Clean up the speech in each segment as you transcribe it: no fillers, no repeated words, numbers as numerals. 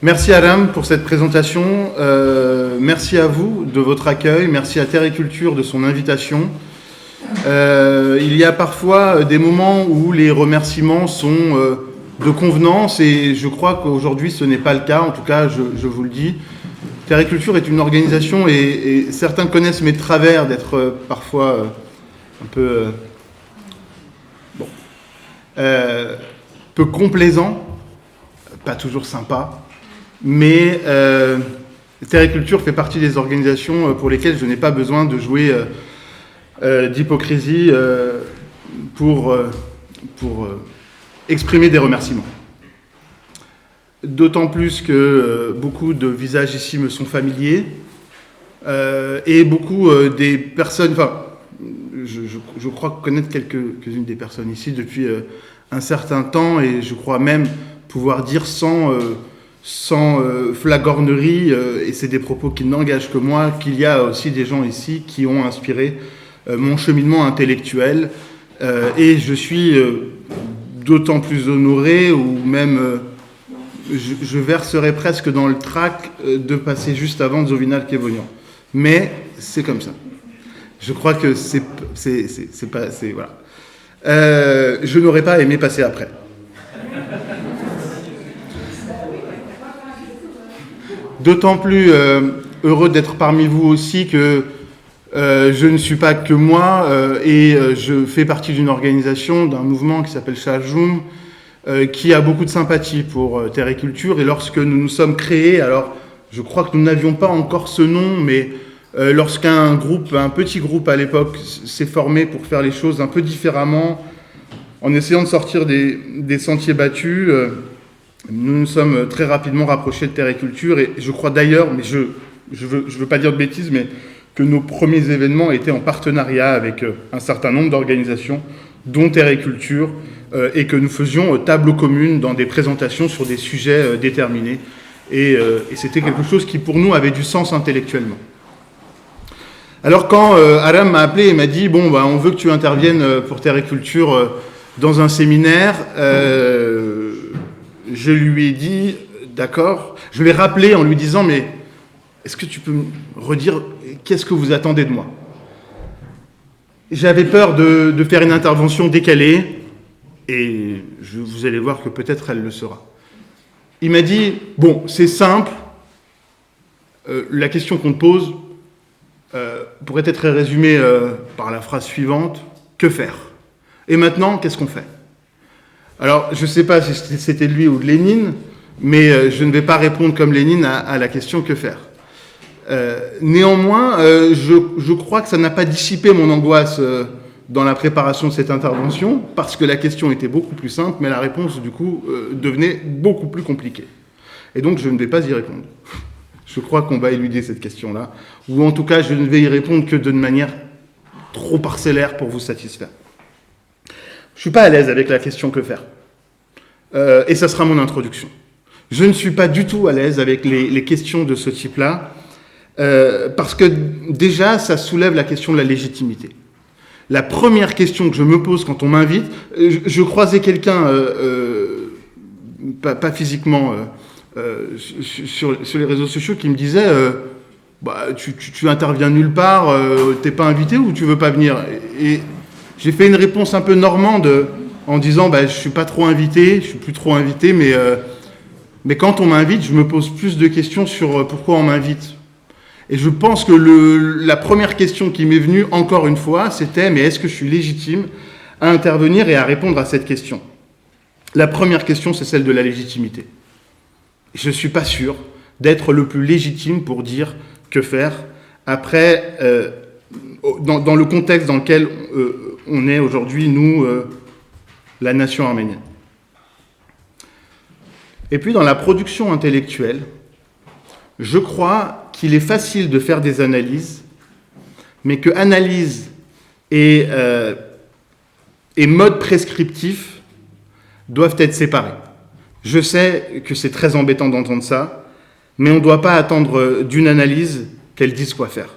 Merci Adam pour cette présentation. Merci à vous de votre accueil. Merci à Terre et Culture de son invitation. Il y a parfois des moments où les remerciements sont de convenance et je crois qu'aujourd'hui ce n'est pas le cas. En tout cas, je vous le dis. Terre et Culture est une organisation et certains connaissent mes travers d'être parfois un peu peu complaisant, pas toujours sympa. Mais Terre et Culture fait partie des organisations pour lesquelles je n'ai pas besoin de jouer d'hypocrisie pour exprimer des remerciements. D'autant plus que beaucoup de visages ici me sont familiers et beaucoup des personnes, enfin, je crois connaître quelques-unes des personnes ici depuis un certain temps et je crois même pouvoir dire sans flagornerie, et c'est des propos qui n'engagent que moi, qu'il y a aussi des gens ici qui ont inspiré mon cheminement intellectuel. Et je suis d'autant plus honoré, ou même je verserai presque dans le trac de passer juste avant Zovinal Kevonian. Mais c'est comme ça. Je crois que c'est voilà. Je n'aurais pas aimé passer après. D'autant plus heureux d'être parmi vous aussi que je ne suis pas que moi et je fais partie d'une organisation, d'un mouvement qui s'appelle Shajum, qui a beaucoup de sympathie pour Terre et Culture. Et lorsque nous nous sommes créés, alors je crois que nous n'avions pas encore ce nom, mais lorsqu'un petit groupe à l'époque s'est formé pour faire les choses un peu différemment, en essayant de sortir des sentiers battus, nous nous sommes très rapidement rapprochés de Terre et Culture, et je crois d'ailleurs, mais je veux pas dire de bêtises, mais que nos premiers événements étaient en partenariat avec un certain nombre d'organisations, dont Terre et Culture, et que nous faisions table commune dans des présentations sur des sujets déterminés. Et c'était quelque chose qui, pour nous, avait du sens intellectuellement. Alors quand Aram m'a appelé et m'a dit « Bon, on veut que tu interviennes pour Terre et Culture dans un séminaire », je lui ai dit, d'accord, je l'ai rappelé en lui disant, mais est-ce que tu peux me redire, qu'est-ce que vous attendez de moi ? J'avais peur de faire une intervention décalée, et vous allez voir que peut-être elle le sera. Il m'a dit, bon, c'est simple, la question qu'on te pose pourrait être résumée par la phrase suivante, que faire ? Et maintenant, qu'est-ce qu'on fait ? Alors, je ne sais pas si c'était de lui ou de Lénine, mais je ne vais pas répondre comme Lénine à la question « que faire ?» Néanmoins, je crois que ça n'a pas dissipé mon angoisse dans la préparation de cette intervention, parce que la question était beaucoup plus simple, mais la réponse, du coup, devenait beaucoup plus compliquée. Et donc, je ne vais pas y répondre. Je crois qu'on va éluder cette question-là, ou en tout cas, je ne vais y répondre que d'une manière trop parcellaire pour vous satisfaire. Je ne suis pas à l'aise avec la question « que faire ?» et ça sera mon introduction. Je ne suis pas du tout à l'aise avec les questions de ce type-là, parce que déjà, ça soulève la question de la légitimité. La première question que je me pose quand on m'invite, je croisais quelqu'un, pas physiquement, sur les réseaux sociaux, qui me disait tu interviens nulle part, t'es pas invité ou tu veux pas venir ? Et j'ai fait une réponse un peu normande en disant je suis pas trop invité, je suis plus trop invité, mais quand on m'invite, je me pose plus de questions sur pourquoi on m'invite. Et je pense que la première question qui m'est venue, encore une fois, c'était mais est-ce que je suis légitime à intervenir et à répondre à cette question ? La première question, c'est celle de la légitimité. Je ne suis pas sûr d'être le plus légitime pour dire que faire après, dans le contexte dans lequel on est aujourd'hui, nous, la nation arménienne. Et puis, dans la production intellectuelle, je crois qu'il est facile de faire des analyses, mais que analyse et mode prescriptif doivent être séparés. Je sais que c'est très embêtant d'entendre ça, mais on ne doit pas attendre d'une analyse qu'elle dise quoi faire.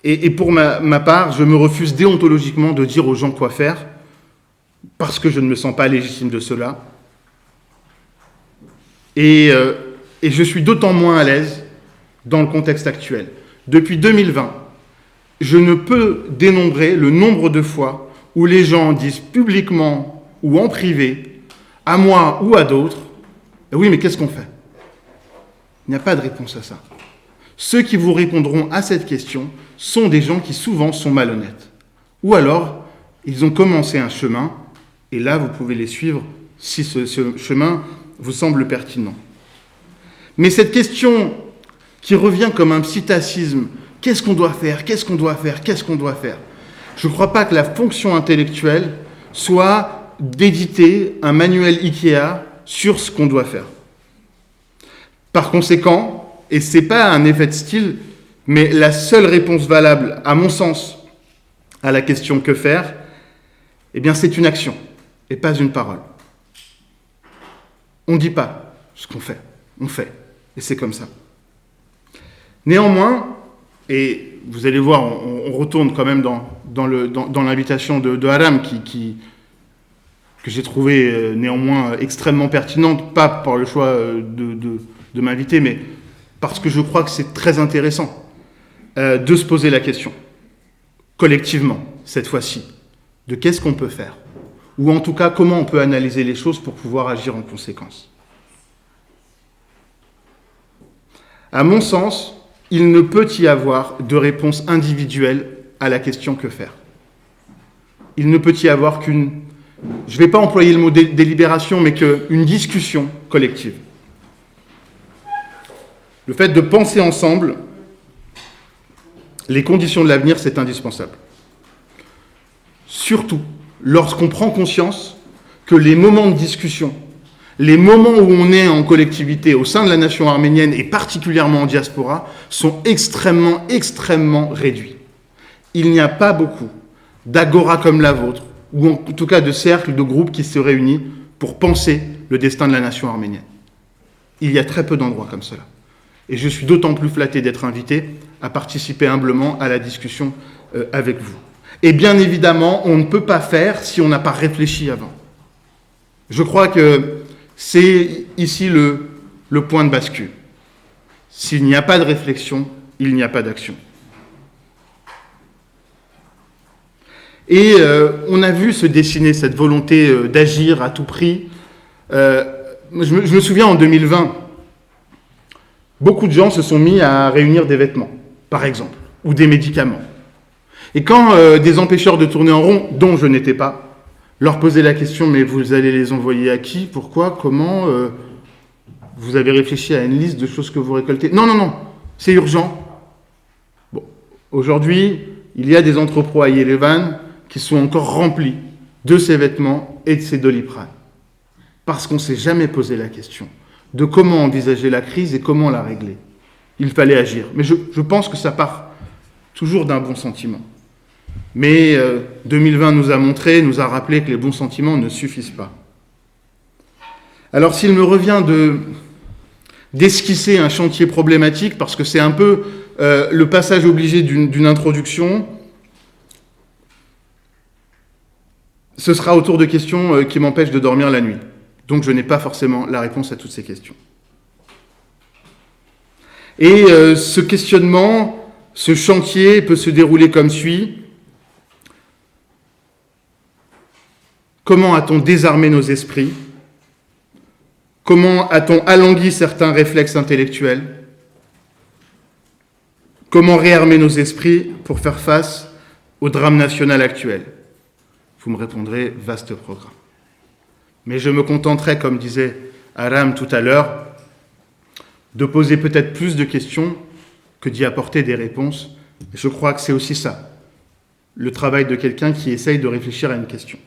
Et pour ma part, je me refuse déontologiquement de dire aux gens quoi faire, parce que je ne me sens pas légitime de cela. Et Et je suis d'autant moins à l'aise dans le contexte actuel. Depuis 2020, je ne peux dénombrer le nombre de fois où les gens disent publiquement ou en privé, à moi ou à d'autres, oui, mais qu'est-ce qu'on fait ? Il n'y a pas de réponse à ça. Ceux qui vous répondront à cette question sont des gens qui souvent sont malhonnêtes. Ou alors, ils ont commencé un chemin, et là, vous pouvez les suivre si ce chemin vous semble pertinent. Mais cette question qui revient comme un psittacisme, qu'est-ce qu'on doit faire ? Qu'est-ce qu'on doit faire ? Qu'est-ce qu'on doit faire ? Je ne crois pas que la fonction intellectuelle soit d'éditer un manuel IKEA sur ce qu'on doit faire. Par conséquent, et ce n'est pas un effet de style, mais la seule réponse valable, à mon sens, à la question que faire, eh bien c'est une action et pas une parole. On ne dit pas ce qu'on fait, on fait, et c'est comme ça. Néanmoins, et vous allez voir, on retourne quand même dans l'invitation de Aram que j'ai trouvé néanmoins extrêmement pertinente, pas par le choix de m'inviter, mais parce que je crois que c'est très intéressant de se poser la question, collectivement, cette fois-ci, de qu'est-ce qu'on peut faire, ou en tout cas comment on peut analyser les choses pour pouvoir agir en conséquence. À mon sens, il ne peut y avoir de réponse individuelle à la question que faire. Il ne peut y avoir qu'une, je ne vais pas employer le mot délibération, mais qu'une discussion collective. Le fait de penser ensemble les conditions de l'avenir, c'est indispensable. Surtout lorsqu'on prend conscience que les moments de discussion, les moments où on est en collectivité au sein de la nation arménienne et particulièrement en diaspora, sont extrêmement, extrêmement réduits. Il n'y a pas beaucoup d'agora comme la vôtre, ou en tout cas de cercles, de groupes qui se réunissent pour penser le destin de la nation arménienne. Il y a très peu d'endroits comme cela. Et je suis d'autant plus flatté d'être invité à participer humblement à la discussion avec vous. Et bien évidemment, on ne peut pas faire si on n'a pas réfléchi avant. Je crois que c'est ici le point de bascule. S'il n'y a pas de réflexion, il n'y a pas d'action. Et on a vu se dessiner cette volonté d'agir à tout prix. Je me souviens en 2020, beaucoup de gens se sont mis à réunir des vêtements, par exemple, ou des médicaments. Et quand des empêcheurs de tourner en rond, dont je n'étais pas, leur posaient la question, mais vous allez les envoyer à qui ? Pourquoi ? Comment ? Vous avez réfléchi à une liste de choses que vous récoltez ? Non, c'est urgent. Bon, aujourd'hui, il y a des entrepôts à Yerevan qui sont encore remplis de ces vêtements et de ces Doliprane. Parce qu'on ne s'est jamais posé la question de comment envisager la crise et comment la régler. Il fallait agir. Mais je pense que ça part toujours d'un bon sentiment. Mais 2020 nous a rappelé que les bons sentiments ne suffisent pas. Alors s'il me revient d'esquisser un chantier problématique, parce que c'est un peu le passage obligé d'une introduction, ce sera autour de questions qui m'empêchent de dormir la nuit. Donc je n'ai pas forcément la réponse à toutes ces questions. Et ce questionnement, ce chantier peut se dérouler comme suit. Comment a-t-on désarmé nos esprits ? Comment a-t-on alangui certains réflexes intellectuels ? Comment réarmer nos esprits pour faire face au drame national actuel ? Vous me répondrez, vaste programme. Mais je me contenterai, comme disait Aram tout à l'heure, de poser peut-être plus de questions que d'y apporter des réponses. Et je crois que c'est aussi ça, le travail de quelqu'un qui essaye de réfléchir à une question.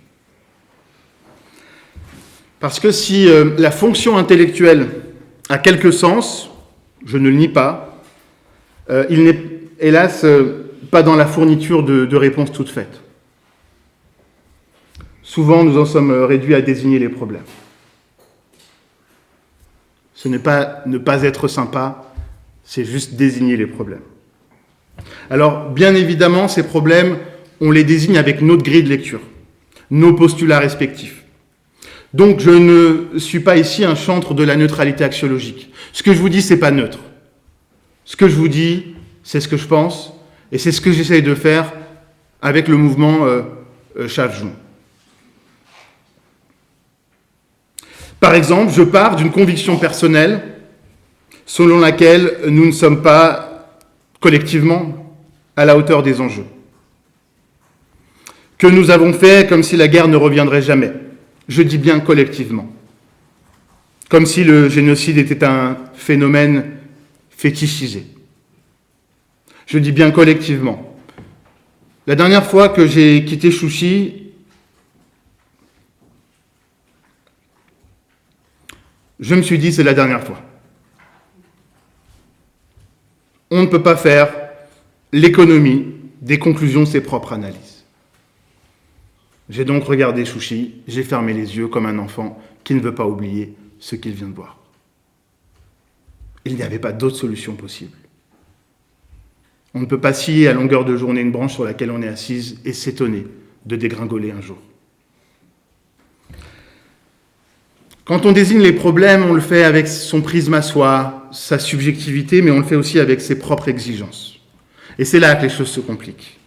Parce que si la fonction intellectuelle a quelque sens, je ne le nie pas, il n'est hélas pas dans la fourniture de réponses toutes faites. Souvent, nous en sommes réduits à désigner les problèmes. Ce n'est pas ne pas être sympa, c'est juste désigner les problèmes. Alors, bien évidemment, ces problèmes, on les désigne avec notre grille de lecture, nos postulats respectifs. Donc je ne suis pas ici un chantre de la neutralité axiologique. Ce que je vous dis, c'est pas neutre. Ce que je vous dis, c'est ce que je pense, et c'est ce que j'essaye de faire avec le mouvement Shaaljoum. Par exemple, je pars d'une conviction personnelle selon laquelle nous ne sommes pas collectivement à la hauteur des enjeux. Que nous avons fait comme si la guerre ne reviendrait jamais. Je dis bien collectivement. Comme si le génocide était un phénomène fétichisé. Je dis bien collectivement. La dernière fois que j'ai quitté Chouchi, je me suis dit, c'est la dernière fois. On ne peut pas faire l'économie des conclusions de ses propres analyses. J'ai donc regardé Chouchi, j'ai fermé les yeux comme un enfant qui ne veut pas oublier ce qu'il vient de voir. Il n'y avait pas d'autre solution possible. On ne peut pas scier à longueur de journée une branche sur laquelle on est assise et s'étonner de dégringoler un jour. Quand on désigne les problèmes, on le fait avec son prisme à soi, sa subjectivité, mais on le fait aussi avec ses propres exigences. Et c'est là que les choses se compliquent.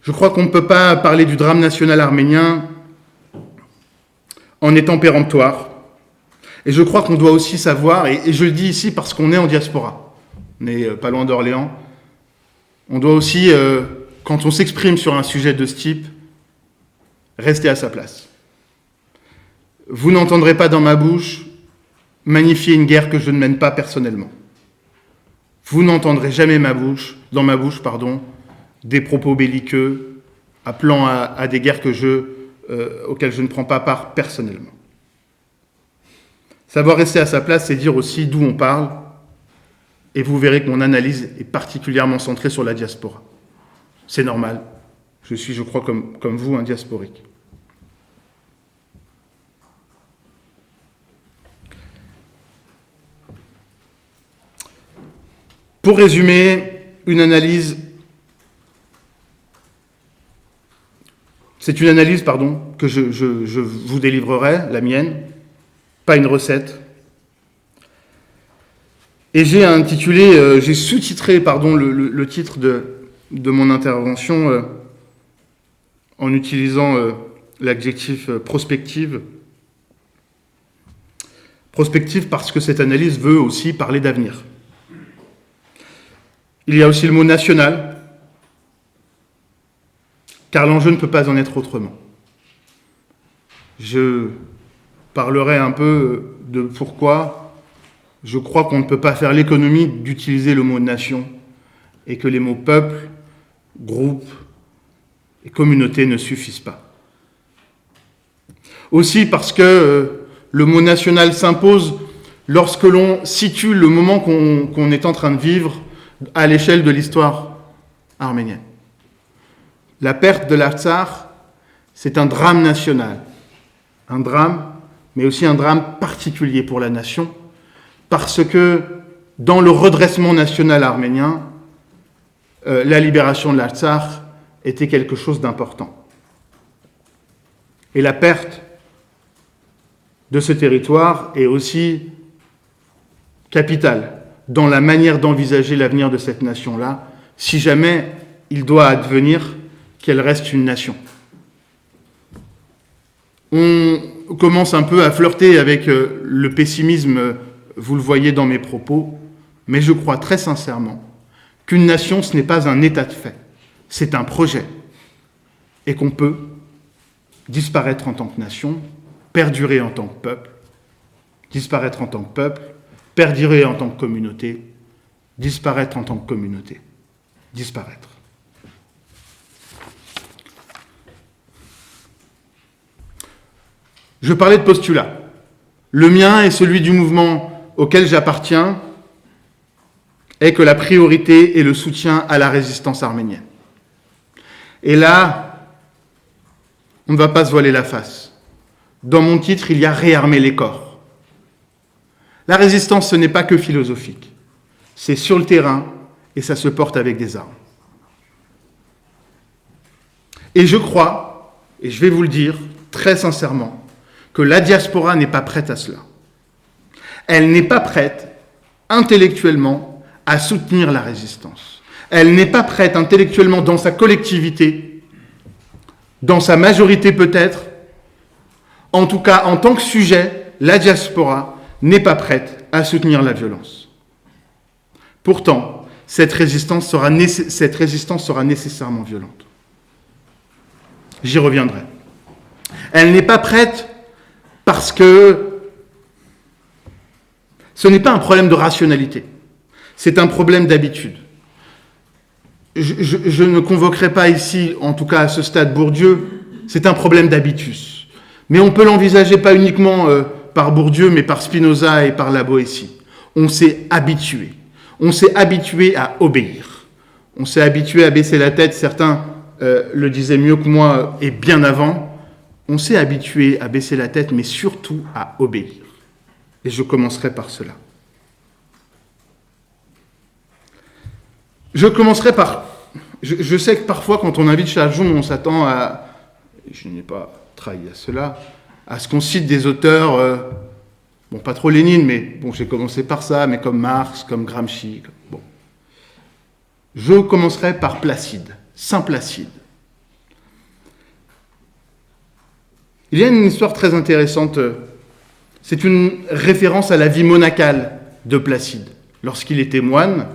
Je crois qu'on ne peut pas parler du drame national arménien en étant péremptoire. Et je crois qu'on doit aussi savoir, et je le dis ici parce qu'on est en diaspora, on n'est pas loin d'Orléans, on doit aussi, quand on s'exprime sur un sujet de ce type, rester à sa place. Vous n'entendrez pas dans ma bouche magnifier une guerre que je ne mène pas personnellement. Vous n'entendrez jamais dans ma bouche, des propos belliqueux appelant à des guerres auxquelles je ne prends pas part personnellement. Savoir rester à sa place, c'est dire aussi d'où on parle, et vous verrez que mon analyse est particulièrement centrée sur la diaspora. C'est normal, je suis, je crois, comme vous, un diasporique. Pour résumer, une analyse, c'est une analyse, que je vous délivrerai, la mienne, pas une recette. Et j'ai intitulé, j'ai sous-titré, le titre de mon intervention en utilisant l'adjectif prospective. Prospective parce que cette analyse veut aussi parler d'avenir. Il y a aussi le mot national, car l'enjeu ne peut pas en être autrement. Je parlerai un peu de pourquoi je crois qu'on ne peut pas faire l'économie d'utiliser le mot nation et que les mots peuple, groupe et communauté ne suffisent pas. Aussi parce que le mot national s'impose lorsque l'on situe le moment qu'on est en train de vivre à l'échelle de l'histoire arménienne. La perte de l'Artsakh, c'est un drame national. Un drame, mais aussi un drame particulier pour la nation, parce que dans le redressement national arménien, la libération de l'Artsakh était quelque chose d'important. Et la perte de ce territoire est aussi capitale dans la manière d'envisager l'avenir de cette nation-là, si jamais il doit advenir qu'elle reste une nation. On commence un peu à flirter avec le pessimisme, vous le voyez dans mes propos, mais je crois très sincèrement qu'une nation, ce n'est pas un état de fait, c'est un projet, et qu'on peut disparaître en tant que nation, perdurer en tant que peuple, disparaître en tant que peuple, perdurer en tant que communauté, disparaître en tant que communauté, disparaître. Je parlais de postulats. Le mien et celui du mouvement auquel j'appartiens est que la priorité est le soutien à la résistance arménienne. Et là, on ne va pas se voiler la face. Dans mon titre, il y a « Réarmer les corps ». La résistance, ce n'est pas que philosophique. C'est sur le terrain et ça se porte avec des armes. Et je crois, et je vais vous le dire très sincèrement, que la diaspora n'est pas prête à cela. Elle n'est pas prête, intellectuellement, à soutenir la résistance. Elle n'est pas prête, intellectuellement, dans sa collectivité, dans sa majorité peut-être, en tout cas, en tant que sujet, la diaspora n'est pas prête à soutenir la violence. Pourtant, cette résistance sera nécessairement violente. J'y reviendrai. Elle n'est pas prête parce que ce n'est pas un problème de rationalité, c'est un problème d'habitude. Je ne convoquerai pas ici, en tout cas à ce stade, Bourdieu, c'est un problème d'habitus. Mais on peut l'envisager pas uniquement par Bourdieu, mais par Spinoza et par la Boétie. On s'est habitué. On s'est habitué à obéir. On s'est habitué à baisser la tête, certains le disaient mieux que moi et bien avant. On s'est habitué à baisser la tête, mais surtout à obéir. Et je commencerai par cela. Je commencerai par... Je sais que parfois, quand on invite Charles Joum, on s'attend à... Je n'ai pas trahi à cela, à ce qu'on cite des auteurs... bon, pas trop Lénine, mais bon, j'ai commencé par ça, mais comme Marx, comme Gramsci. Bon. Je commencerai par Placide, Saint Placide. Il y a une histoire très intéressante. C'est une référence à la vie monacale de Placide. Lorsqu'il était moine,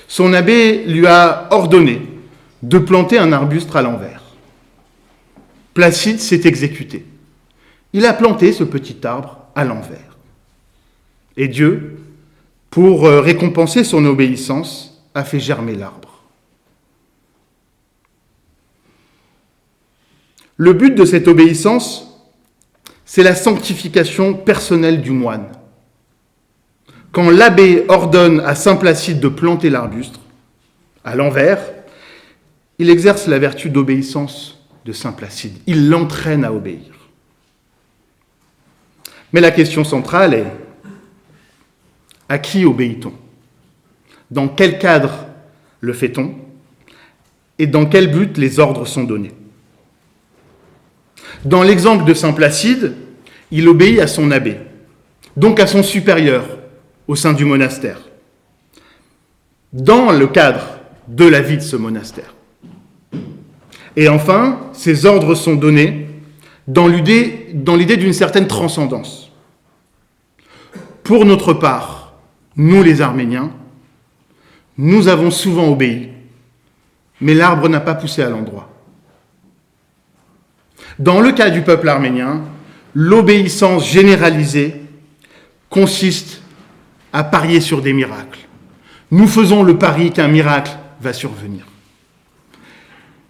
son abbé lui a ordonné de planter un arbuste à l'envers. Placide s'est exécuté. Il a planté ce petit arbre à l'envers. Et Dieu, pour récompenser son obéissance, a fait germer l'arbre. Le but de cette obéissance, c'est la sanctification personnelle du moine. Quand l'abbé ordonne à Saint Placide de planter l'arbuste à l'envers, il exerce la vertu d'obéissance de Saint Placide. Il l'entraîne à obéir. Mais la question centrale est: à qui obéit-on? Dans quel cadre le fait-on? Et dans quel but les ordres sont donnés? Dans l'exemple de Saint Placide, il obéit à son abbé, donc à son supérieur au sein du monastère, dans le cadre de la vie de ce monastère. Et enfin, ces ordres sont donnés dans l'idée d'une certaine transcendance. Pour notre part, nous les Arméniens, nous avons souvent obéi, mais l'arbre n'a pas poussé à l'endroit. Dans le cas du peuple arménien, l'obéissance généralisée consiste à parier sur des miracles. Nous faisons le pari qu'un miracle va survenir.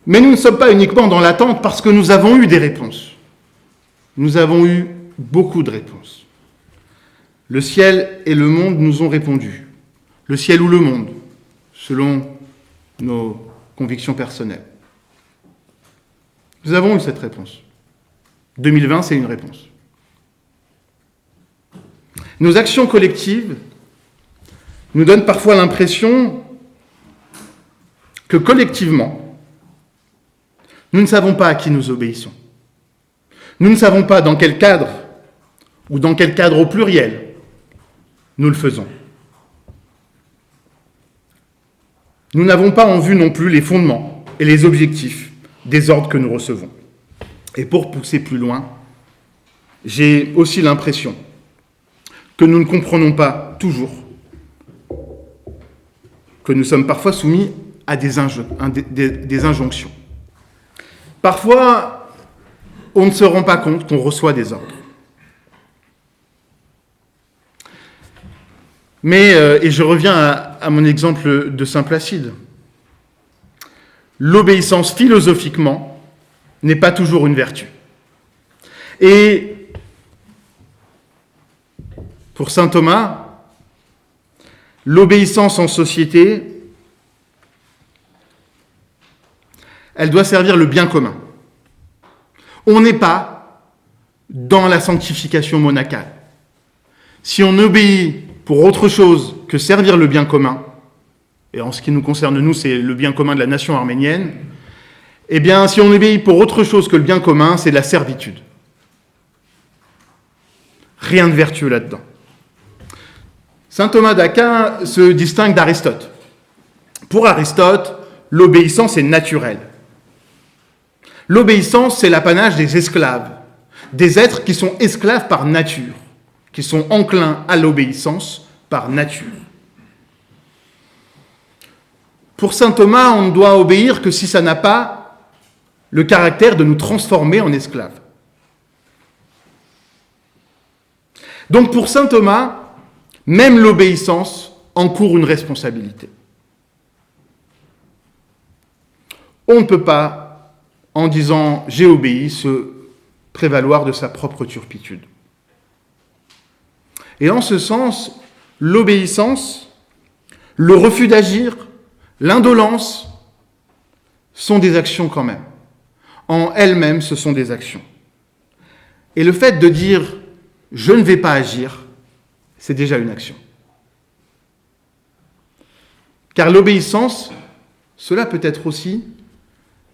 Mais nous ne sommes pas uniquement dans l'attente parce que nous avons eu des réponses. Nous avons eu beaucoup de réponses. Le ciel et le monde nous ont répondu. Le ciel ou le monde, selon nos convictions personnelles. Nous avons eu cette réponse. 2020, c'est une réponse. Nos actions collectives nous donnent parfois l'impression que collectivement, nous ne savons pas à qui nous obéissons. Nous ne savons pas dans quel cadre, ou dans quel cadre au pluriel, nous le faisons. Nous n'avons pas en vue non plus les fondements et les objectifs des ordres que nous recevons. Et pour pousser plus loin, j'ai aussi l'impression que nous ne comprenons pas toujours, que nous sommes parfois soumis à des injonctions. Parfois, on ne se rend pas compte qu'on reçoit des ordres. Mais, et je reviens à mon exemple de Saint Placide, l'obéissance philosophiquement n'est pas toujours une vertu. Et pour saint Thomas, l'obéissance en société, elle doit servir le bien commun. On n'est pas dans la sanctification monacale. Si on obéit pour autre chose que servir le bien commun, et en ce qui nous concerne, nous, c'est le bien commun de la nation arménienne, eh bien, si on obéit pour autre chose que le bien commun, c'est la servitude. Rien de vertueux là-dedans. Saint Thomas d'Aquin se distingue d'Aristote. Pour Aristote, l'obéissance est naturelle. L'obéissance, c'est l'apanage des esclaves, des êtres qui sont esclaves par nature, qui sont enclins à l'obéissance par nature. Pour saint Thomas, on ne doit obéir que si ça n'a pas le caractère de nous transformer en esclaves. Donc pour saint Thomas, même l'obéissance encourt une responsabilité. On ne peut pas, en disant « j'ai obéi », se prévaloir de sa propre turpitude. Et en ce sens, l'obéissance, le refus d'agir, l'indolence sont des actions quand même. En elles-mêmes, ce sont des actions. Et le fait de dire « je ne vais pas agir », c'est déjà une action. Car l'obéissance, cela peut être aussi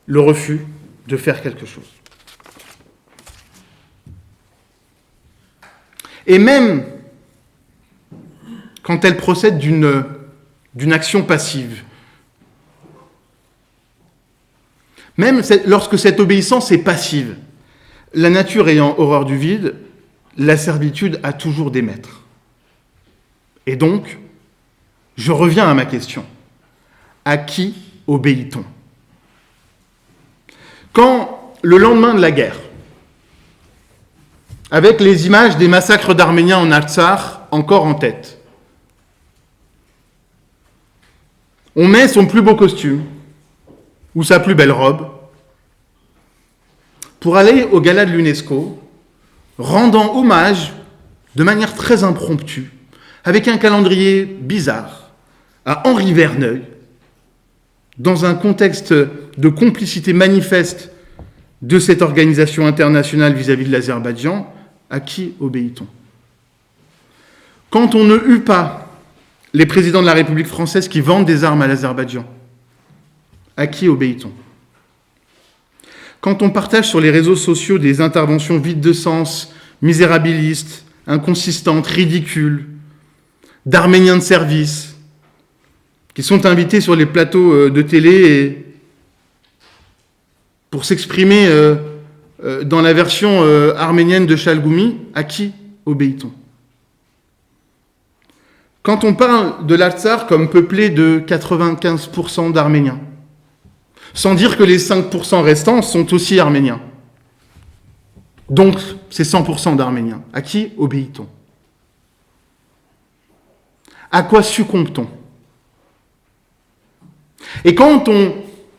le refus de faire quelque chose. Et même quand elle procède d'une action passive, même lorsque cette obéissance est passive, la nature ayant horreur du vide, la servitude a toujours des maîtres. Et donc, je reviens à ma question. À qui obéit-on ? Quand, le lendemain de la guerre, avec les images des massacres d'Arméniens en Artsakh encore en tête, on met son plus beau costume ou sa plus belle robe pour aller au gala de l'UNESCO, rendant hommage de manière très impromptue, avec un calendrier bizarre, à Henri Verneuil, dans un contexte de complicité manifeste de cette organisation internationale vis-à-vis de l'Azerbaïdjan, à qui obéit-on ? Quand on ne eut pas les présidents de la République française qui vendent des armes à l'Azerbaïdjan, à qui obéit-on ? Quand on partage sur les réseaux sociaux des interventions vides de sens, misérabilistes, inconsistantes, ridicules, d'Arméniens de service, qui sont invités sur les plateaux de télé pour s'exprimer dans la version arménienne de Chalgoumi, à qui obéit-on ? Quand on parle de l'Artsakh comme peuplé de 95% d'Arméniens, sans dire que les 5% restants sont aussi arméniens, donc c'est 100% d'Arméniens, à qui obéit-on ? À quoi succombe-t-on ? Et quand on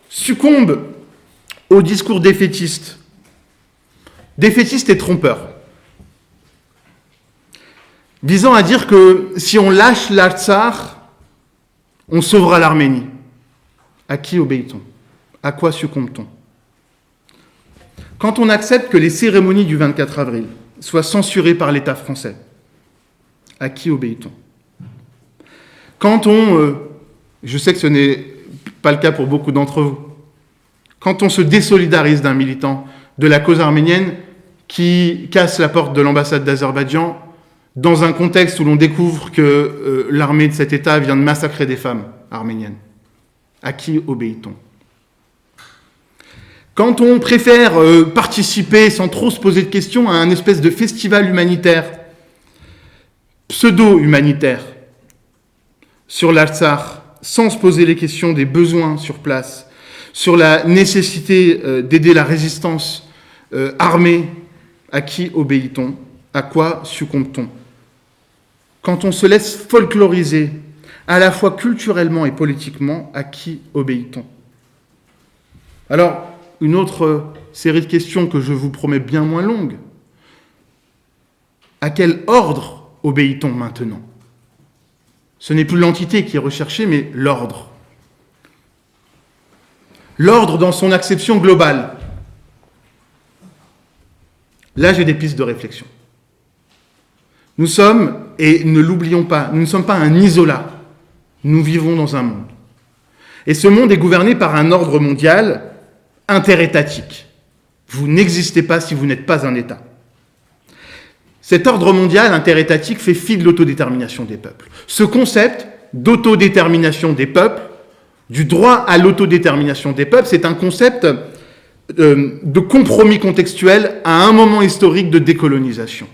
succombe au discours défaitiste et trompeur, visant à dire que si on lâche l'Artsakh, on sauvera l'Arménie, à qui obéit-on ? À quoi succombe-t-on ? Quand on accepte que les cérémonies du 24 avril soient censurées par l'État français, à qui obéit-on ? Quand je sais que ce n'est pas le cas pour beaucoup d'entre vous, quand on se désolidarise d'un militant de la cause arménienne qui casse la porte de l'ambassade d'Azerbaïdjan dans un contexte où l'on découvre que l'armée de cet État vient de massacrer des femmes arméniennes, à qui obéit-on ? Quand on préfère participer sans trop se poser de questions à un espèce de festival humanitaire, pseudo-humanitaire, sur l'Artsakh, sans se poser les questions des besoins sur place, sur la nécessité d'aider la résistance armée, à qui obéit-on ? À quoi succombe-t-on ? Quand on se laisse folkloriser, à la fois culturellement et politiquement, à qui obéit-on ? Alors, une autre série de questions que je vous promets bien moins longue. À quel ordre obéit-on maintenant ? Ce n'est plus l'entité qui est recherchée, mais l'ordre. L'ordre dans son acception globale. Là, j'ai des pistes de réflexion. Nous sommes, et ne l'oublions pas, nous ne sommes pas un isolat. Nous vivons dans un monde. Et ce monde est gouverné par un ordre mondial interétatique. Vous n'existez pas si vous n'êtes pas un État. Cet ordre mondial interétatique fait fi de l'autodétermination des peuples. Ce concept d'autodétermination des peuples, du droit à l'autodétermination des peuples, c'est un concept de compromis contextuel à un moment historique de décolonisation.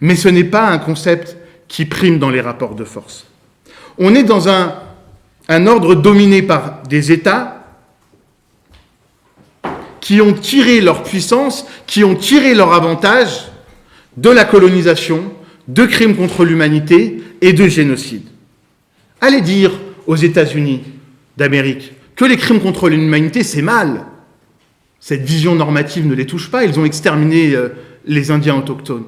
Mais ce n'est pas un concept qui prime dans les rapports de force. On est dans un ordre dominé par des États qui ont tiré leur puissance, qui ont tiré leur avantage de la colonisation, de crimes contre l'humanité et de génocide. Allez dire aux États-Unis d'Amérique que les crimes contre l'humanité, c'est mal. Cette vision normative ne les touche pas. Ils ont exterminé les Indiens autochtones,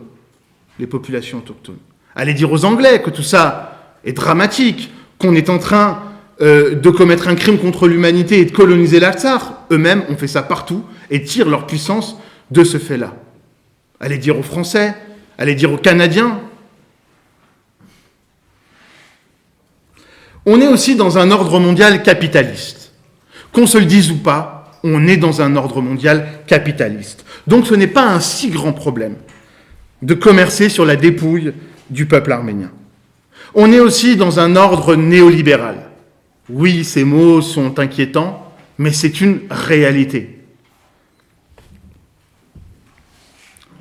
les populations autochtones. Allez dire aux Anglais que tout ça est dramatique, qu'on est en train de commettre un crime contre l'humanité et de coloniser l'Alsace. Eux-mêmes ont fait ça partout et tirent leur puissance de ce fait-là. Allez dire aux Français, allez dire aux Canadiens. On est aussi dans un ordre mondial capitaliste. Qu'on se le dise ou pas, on est dans un ordre mondial capitaliste. Donc ce n'est pas un si grand problème de commercer sur la dépouille du peuple arménien. On est aussi dans un ordre néolibéral. Oui, ces mots sont inquiétants, mais c'est une réalité.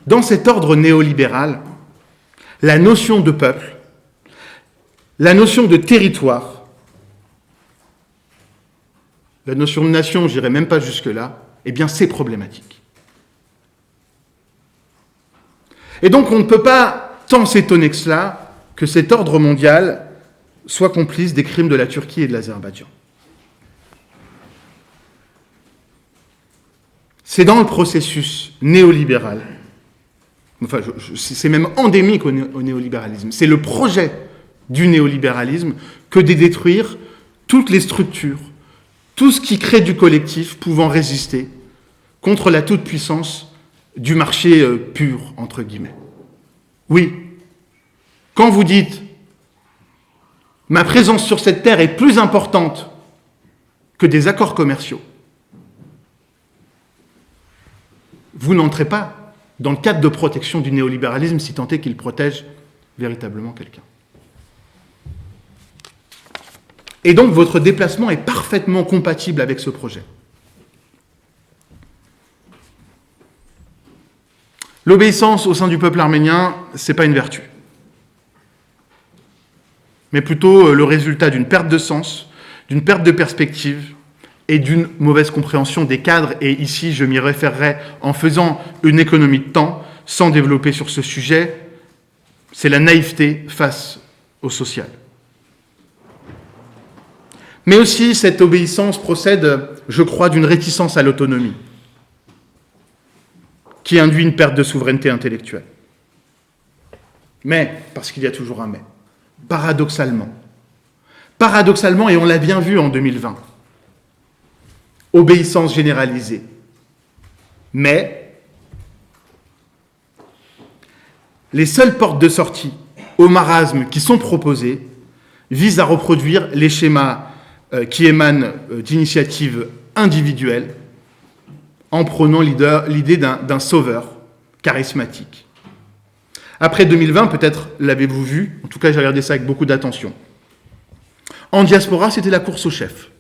Dans cet ordre néolibéral, la notion de peuple, la notion de territoire, la notion de nation, j'irai même pas jusque-là, eh bien c'est problématique. Et donc on ne peut pas tant s'étonner que cela, que cet ordre mondial soit complice des crimes de la Turquie et de l'Azerbaïdjan. C'est dans le processus néolibéral, enfin c'est même endémique au néolibéralisme, c'est le projet du néolibéralisme que de détruire toutes les structures, tout ce qui crée du collectif pouvant résister contre la toute-puissance du marché pur, entre guillemets. Oui, quand vous dites « ma présence sur cette terre est plus importante que des accords commerciaux », vous n'entrez pas dans le cadre de protection du néolibéralisme si tant est qu'il protège véritablement quelqu'un. Et donc votre déplacement est parfaitement compatible avec ce projet. L'obéissance au sein du peuple arménien, ce n'est pas une vertu, mais plutôt le résultat d'une perte de sens, d'une perte de perspective et d'une mauvaise compréhension des cadres. Et ici, je m'y référerai en faisant une économie de temps, sans développer sur ce sujet. C'est la naïveté face au social. Mais aussi, cette obéissance procède, je crois, d'une réticence à l'autonomie, qui induit une perte de souveraineté intellectuelle. Mais, parce qu'il y a toujours un mais, paradoxalement, et on l'a bien vu en 2020, obéissance généralisée, mais les seules portes de sortie au marasme qui sont proposées visent à reproduire les schémas qui émanent d'initiatives individuelles en prônant l'idée d'un sauveur charismatique. Après 2020, peut-être l'avez-vous vu, en tout cas j'ai regardé ça avec beaucoup d'attention. En diaspora, c'était la course au chef.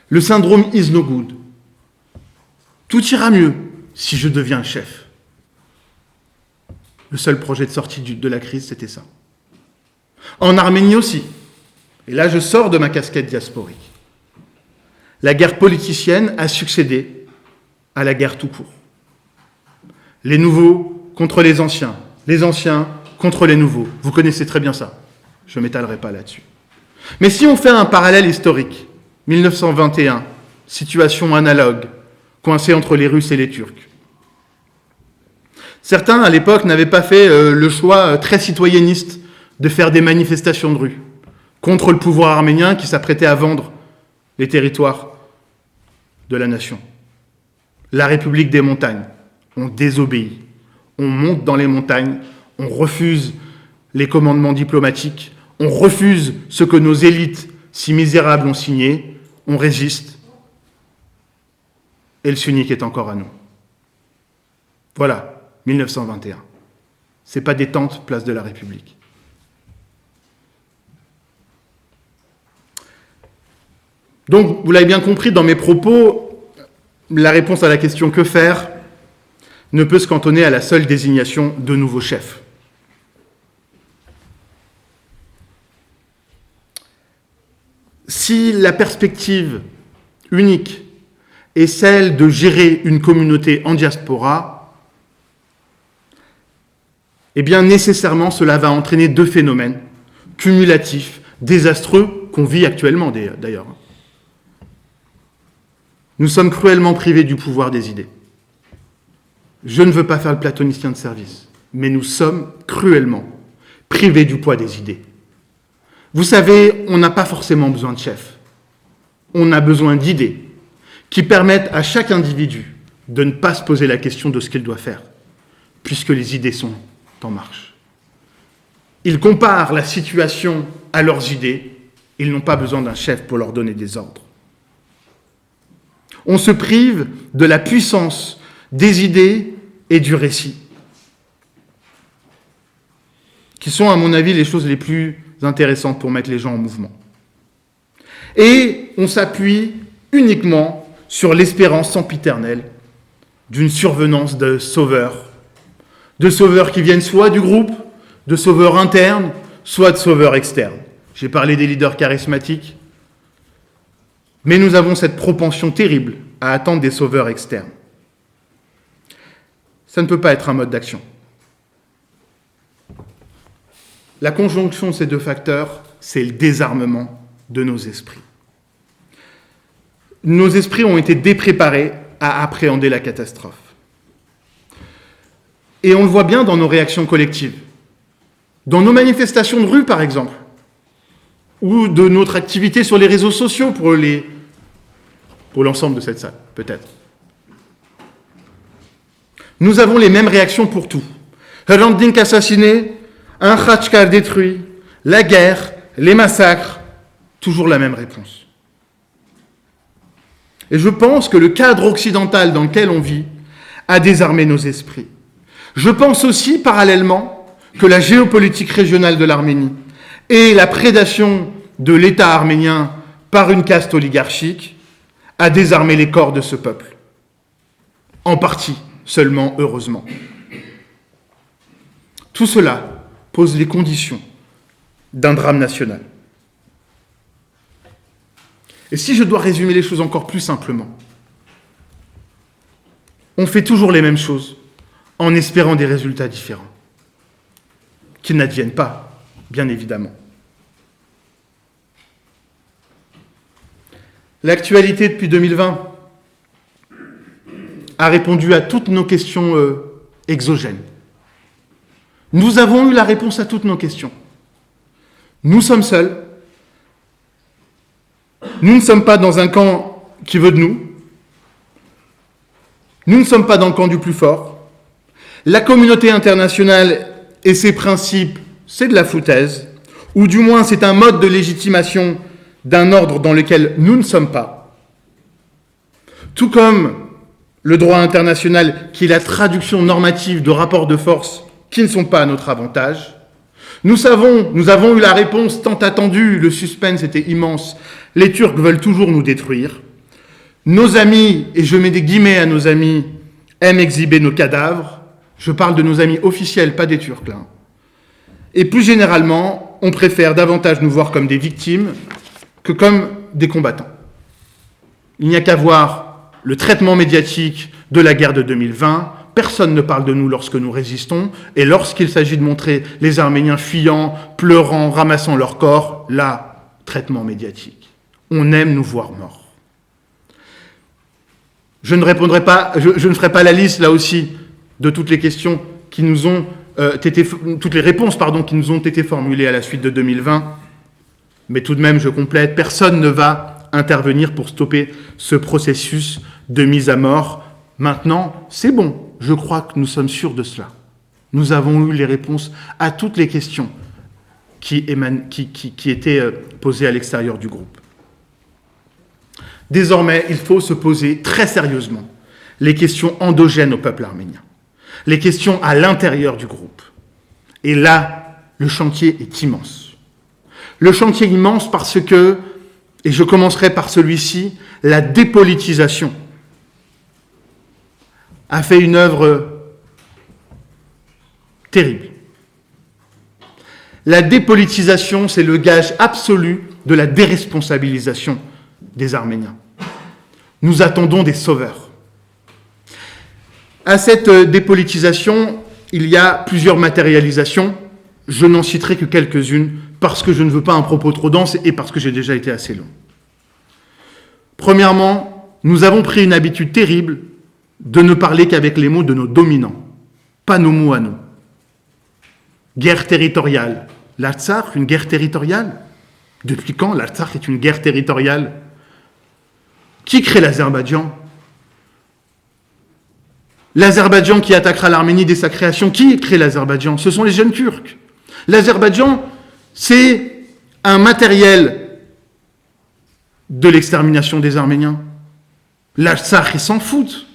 Le syndrome is no good. Tout ira mieux si je deviens chef. Le seul projet de sortie de la crise, c'était ça. En Arménie aussi. Et là, je sors de ma casquette diasporique. La guerre politicienne a succédé à la guerre tout court. Les nouveaux contre les anciens contre les nouveaux. Vous connaissez très bien ça. Je ne m'étalerai pas là-dessus. Mais si on fait un parallèle historique, 1921, situation analogue, coincée entre les Russes et les Turcs. Certains, à l'époque, n'avaient pas fait le choix très citoyenniste de faire des manifestations de rue contre le pouvoir arménien qui s'apprêtait à vendre les territoires de la nation. La République des montagnes, on désobéit. On monte dans les montagnes, on refuse les commandements diplomatiques, on refuse ce que nos élites si misérables ont signé, on résiste, et le Sunnique est encore à nous. Voilà, 1921. Ce n'est pas détente, place de la République. Donc, vous l'avez bien compris, dans mes propos, la réponse à la question « que faire ?» ne peut se cantonner à la seule désignation de nouveaux chefs. Si la perspective unique est celle de gérer une communauté en diaspora, eh bien nécessairement cela va entraîner deux phénomènes cumulatifs, désastreux, qu'on vit actuellement d'ailleurs. Nous sommes cruellement privés du pouvoir des idées. Je ne veux pas faire le platonicien de service, mais nous sommes cruellement privés du poids des idées. Vous savez, on n'a pas forcément besoin de chefs. On a besoin d'idées qui permettent à chaque individu de ne pas se poser la question de ce qu'il doit faire, puisque les idées sont en marche. Ils comparent la situation à leurs idées, ils n'ont pas besoin d'un chef pour leur donner des ordres. On se prive de la puissance des idées et du récit, qui sont, à mon avis, les choses les plus intéressantes pour mettre les gens en mouvement. Et on s'appuie uniquement sur l'espérance sempiternelle d'une survenance de sauveurs qui viennent soit du groupe, de sauveurs internes, soit de sauveurs externes. J'ai parlé des leaders charismatiques, mais nous avons cette propension terrible à attendre des sauveurs externes. Ça ne peut pas être un mode d'action. La conjonction de ces deux facteurs, c'est le désarmement de nos esprits. Nos esprits ont été dépréparés à appréhender la catastrophe. Et on le voit bien dans nos réactions collectives. Dans nos manifestations de rue, par exemple, ou de notre activité sur les réseaux sociaux pour l'ensemble de cette salle, peut-être. Nous avons les mêmes réactions pour tout. Hrant Dink assassiné, un Khachkar détruit, la guerre, les massacres, toujours la même réponse. Et je pense que le cadre occidental dans lequel on vit a désarmé nos esprits. Je pense aussi, parallèlement, que la géopolitique régionale de l'Arménie et la prédation de l'État arménien par une caste oligarchique a désarmé les corps de ce peuple. En partie, seulement, heureusement. Tout cela pose les conditions d'un drame national. Et si je dois résumer les choses encore plus simplement, on fait toujours les mêmes choses en espérant des résultats différents, qui n'adviennent pas, bien évidemment. L'actualité depuis 2020 a répondu à toutes nos questions exogènes. Nous avons eu la réponse à toutes nos questions. Nous sommes seuls. Nous ne sommes pas dans un camp qui veut de nous. Nous ne sommes pas dans le camp du plus fort. La communauté internationale et ses principes, c'est de la foutaise, ou du moins c'est un mode de légitimation d'un ordre dans lequel nous ne sommes pas. Tout comme le droit international, qui est la traduction normative de rapports de force qui ne sont pas à notre avantage. Nous avons eu la réponse tant attendue, le suspense était immense. Les Turcs veulent toujours nous détruire. Nos amis, et je mets des guillemets à nos amis, aiment exhiber nos cadavres. Je parle de nos amis officiels, pas des Turcs là. Et plus généralement, on préfère davantage nous voir comme des victimes que comme des combattants. Il n'y a qu'à voir le traitement médiatique de la guerre de 2020. Personne ne parle de nous lorsque nous résistons, et lorsqu'il s'agit de montrer les Arméniens fuyant, pleurant, ramassant leur corps, là, traitement médiatique. On aime nous voir morts. Je ne ferai pas la liste, là aussi, de toutes les questions qui nous ont toutes les réponses, qui nous ont été formulées à la suite de 2020, mais tout de même, je complète, personne ne va intervenir pour stopper ce processus de mise à mort. Maintenant, c'est bon. Je crois que nous sommes sûrs de cela. Nous avons eu les réponses à toutes les questions qui étaient posées à l'extérieur du groupe. Désormais, il faut se poser très sérieusement les questions endogènes au peuple arménien. les questions à l'intérieur du groupe. Et là, le chantier est immense. Le chantier est immense parce que, et je commencerai par celui-ci, la dépolitisation a fait une œuvre terrible. La dépolitisation, c'est le gage absolu de la déresponsabilisation des Arméniens. Nous attendons des sauveurs. À cette dépolitisation, il y a plusieurs matérialisations. Je n'en citerai que quelques-unes parce que je ne veux pas un propos trop dense et parce que j'ai déjà été assez long. Premièrement, nous avons pris une habitude terrible de ne parler qu'avec les mots de nos dominants, pas nos mots à nous. Guerre territoriale. L'Artsakh, une guerre territoriale? Depuis quand l'Artsakh est une guerre territoriale? Qui crée l'Azerbaïdjan? L'Azerbaïdjan qui attaquera l'Arménie dès sa création, qui crée l'Azerbaïdjan? Ce sont les jeunes Turcs. L'Azerbaïdjan, c'est un matériel de l'extermination des Arméniens. L'Artsakh, ils s'en foutent.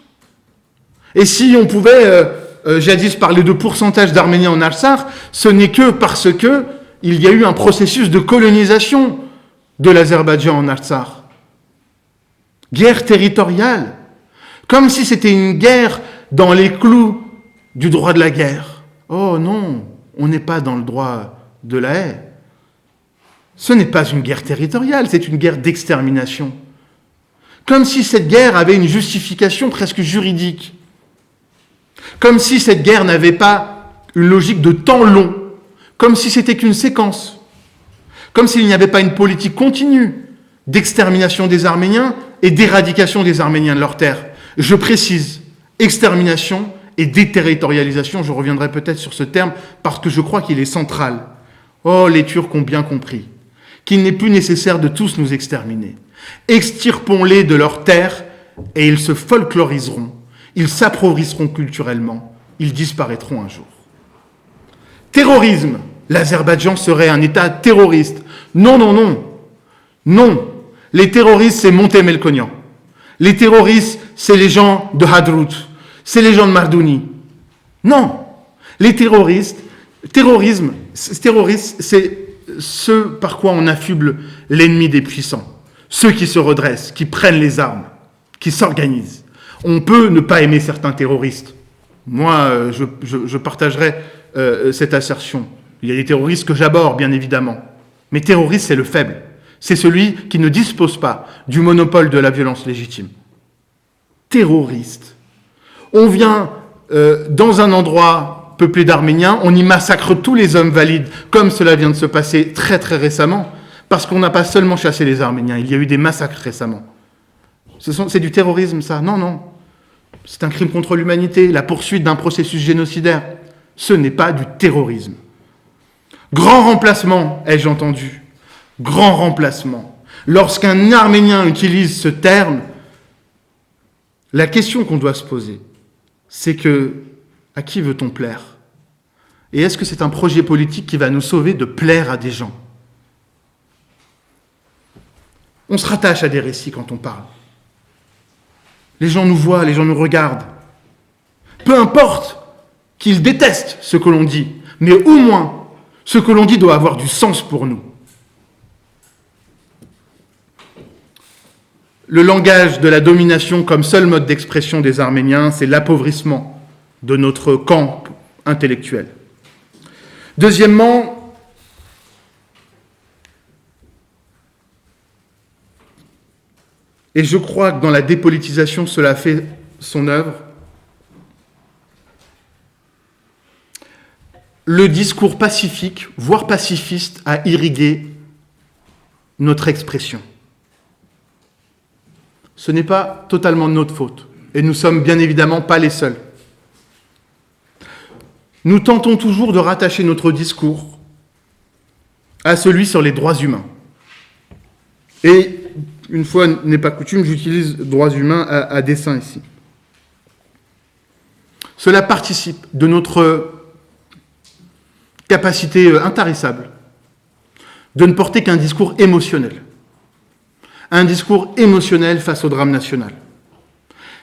Et si on pouvait jadis parler de pourcentage d'Arméniens en Artsakh, ce n'est que parce que il y a eu un processus de colonisation de l'Azerbaïdjan en Artsakh. Guerre territoriale, comme si c'était une guerre dans les clous du droit de la guerre. Oh non, on n'est pas dans le droit de la haie. Ce n'est pas une guerre territoriale, c'est une guerre d'extermination. Comme si cette guerre avait une justification presque juridique. Comme si cette guerre n'avait pas une logique de temps long. Comme si c'était qu'une séquence. Comme s'il n'y avait pas une politique continue d'extermination des Arméniens et d'éradication des Arméniens de leurs terres. Je précise, extermination et déterritorialisation, je reviendrai peut-être sur ce terme parce que je crois qu'il est central. Oh, les Turcs ont bien compris qu'il n'est plus nécessaire de tous nous exterminer. Extirpons-les de leurs terres et ils se folkloriseront, ils s'appauvrissront culturellement, ils disparaîtront un jour. Terrorisme, l'Azerbaïdjan serait un État terroriste. Non, non, non, non. Les terroristes, c'est Monté Melkonian. Les terroristes, c'est les gens de Hadrout. C'est les gens de Mardouni. Non. Les terrorisme, c'est ce par quoi on affuble l'ennemi des puissants. Ceux qui se redressent, qui prennent les armes, qui s'organisent. On peut ne pas aimer certains terroristes. Moi, je partagerai cette assertion. Il y a des terroristes que j'aborde, bien évidemment. Mais terroriste, c'est le faible. C'est celui qui ne dispose pas du monopole de la violence légitime. Terroriste. On vient dans un endroit peuplé d'Arméniens, on y massacre tous les hommes valides, comme cela vient de se passer très très récemment, parce qu'on n'a pas seulement chassé les Arméniens, il y a eu des massacres récemment. C'est du terrorisme, ça? Non, non. C'est un crime contre l'humanité, la poursuite d'un processus génocidaire. Ce n'est pas du terrorisme. Grand remplacement, ai-je entendu. Grand remplacement. Lorsqu'un Arménien utilise ce terme, la question qu'on doit se poser, c'est que, à qui veut-on plaire? Et est-ce que c'est un projet politique qui va nous sauver de plaire à des gens? On se rattache à des récits quand on parle. Les gens nous voient, les gens nous regardent. Peu importe qu'ils détestent ce que l'on dit, mais au moins, ce que l'on dit doit avoir du sens pour nous. Le langage de la domination comme seul mode d'expression des Arméniens, c'est l'appauvrissement de notre camp intellectuel. Deuxièmement, et je crois que dans la dépolitisation, cela fait son œuvre, le discours pacifique, voire pacifiste, a irrigué notre expression. Ce n'est pas totalement de notre faute, et nous ne sommes bien évidemment pas les seuls. Nous tentons toujours de rattacher notre discours à celui sur les droits humains. Et, une fois n'est pas coutume, j'utilise droits humains à dessein ici. Cela participe de notre capacité intarissable de ne porter qu'un discours émotionnel. Un discours émotionnel face au drame national.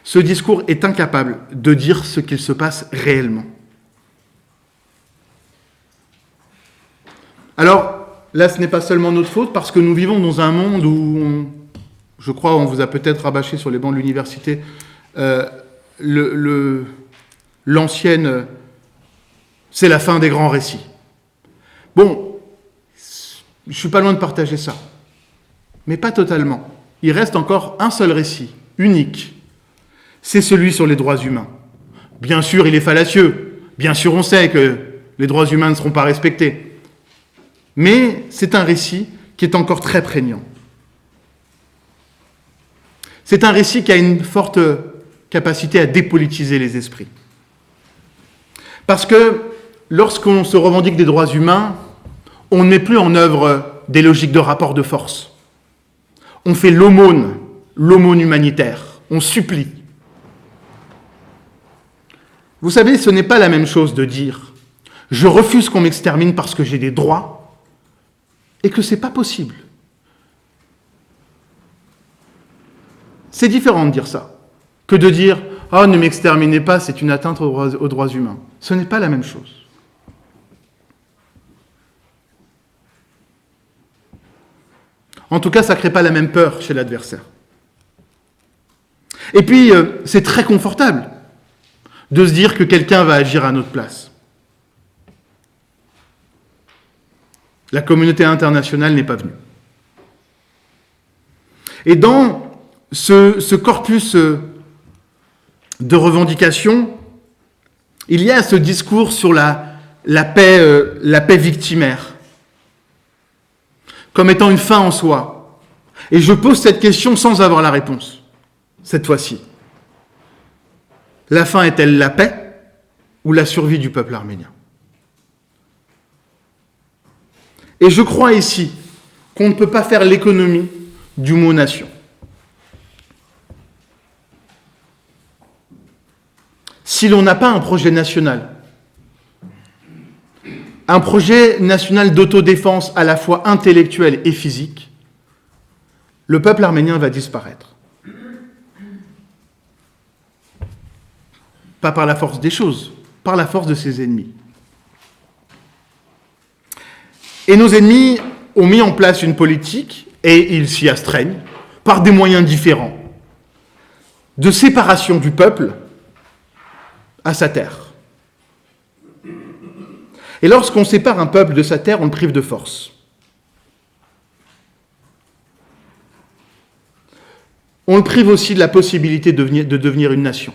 ce discours est incapable de dire ce qu'il se passe réellement. Alors, là, ce n'est pas seulement notre faute, parce que nous vivons dans un monde où, je crois, on vous a peut-être rabâché sur les bancs de l'université, l'ancienne, c'est la fin des grands récits. Bon, je suis pas loin de partager ça, mais pas totalement. Il reste encore un seul récit, unique. C'est celui sur les droits humains. Bien sûr, il est fallacieux. Bien sûr, on sait que les droits humains ne seront pas respectés. Mais c'est un récit qui est encore très prégnant. C'est un récit qui a une forte capacité à dépolitiser les esprits. Parce que lorsqu'on se revendique des droits humains, on ne met plus en œuvre des logiques de rapport de force. On fait l'aumône humanitaire, on supplie. Vous savez, ce n'est pas la même chose de dire « je refuse qu'on m'extermine parce que j'ai des droits » et que ce n'est pas possible. C'est différent de dire ça que de dire « oh, ne m'exterminez pas, c'est une atteinte aux droits humains ». Ce n'est pas la même chose. En tout cas, ça ne crée pas la même peur chez l'adversaire. Et puis, c'est très confortable de se dire que quelqu'un va agir à notre place. La communauté internationale n'est pas venue. Et dans ce corpus de revendications, il y a ce discours sur la paix victimaire, comme étant une fin en soi. Et je pose cette question sans avoir la réponse, cette fois-ci. La fin est-elle la paix ou la survie du peuple arménien ? Et je crois ici qu'on ne peut pas faire l'économie du mot nation. Si l'on n'a pas un projet national d'autodéfense à la fois intellectuelle et physique, le peuple arménien va disparaître. Pas par la force des choses, par la force de ses ennemis. Et nos ennemis ont mis en place une politique, et ils s'y astreignent, par des moyens différents, de séparation du peuple à sa terre. Et lorsqu'on sépare un peuple de sa terre, on le prive de force. On le prive aussi de la possibilité de devenir une nation.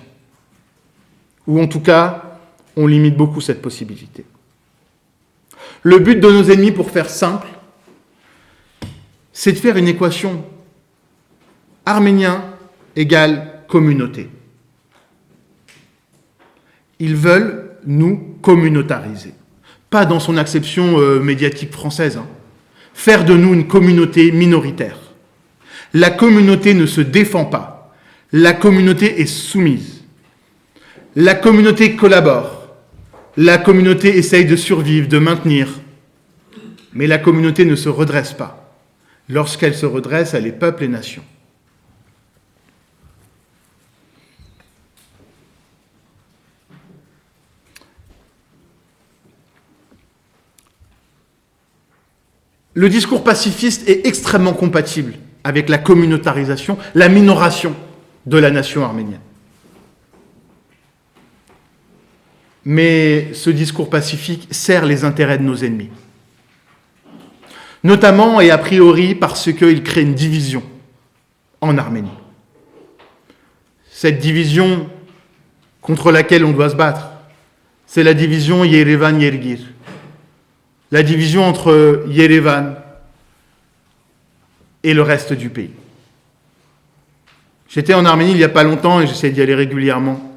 Ou en tout cas, on limite beaucoup cette possibilité. Le but de nos ennemis, pour faire simple, c'est de faire une équation arménien égale communauté. Ils veulent nous communautariser. Pas dans son acception médiatique française. Faire de nous une communauté minoritaire. La communauté ne se défend pas. La communauté est soumise. La communauté collabore. La communauté essaye de survivre, de maintenir. Mais la communauté ne se redresse pas. Lorsqu'elle se redresse, elle est peuple et nation. Le discours pacifiste est extrêmement compatible avec la communautarisation, la minoration de la nation arménienne. Mais ce discours pacifique sert les intérêts de nos ennemis. Notamment et a priori parce qu'il crée une division en Arménie. Cette division contre laquelle on doit se battre, c'est la division Yerevan-Yergir. La division entre Yerevan et le reste du pays. J'étais en Arménie il n'y a pas longtemps et j'essaie d'y aller régulièrement.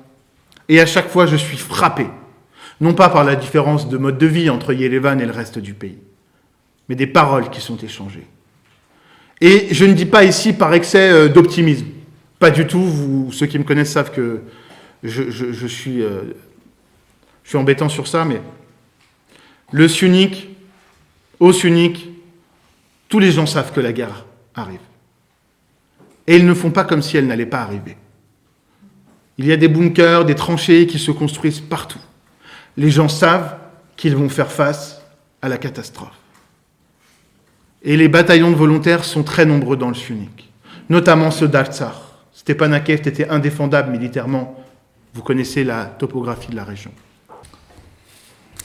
Et à chaque fois, je suis frappé, non pas par la différence de mode de vie entre Yerevan et le reste du pays, mais des paroles qui sont échangées. Et je ne dis pas ici par excès d'optimisme. Pas du tout. Ceux qui me connaissent savent que je suis embêtant sur ça, mais le sunnique, au sunnique, tous les gens savent que la guerre arrive. Et ils ne font pas comme si elle n'allait pas arriver. Il y a des bunkers, des tranchées qui se construisent partout. Les gens savent qu'ils vont faire face à la catastrophe. Et les bataillons de volontaires sont très nombreux dans le Syunik, notamment ceux d'Artsakh. Stepanakert était indéfendable militairement. Vous connaissez la topographie de la région.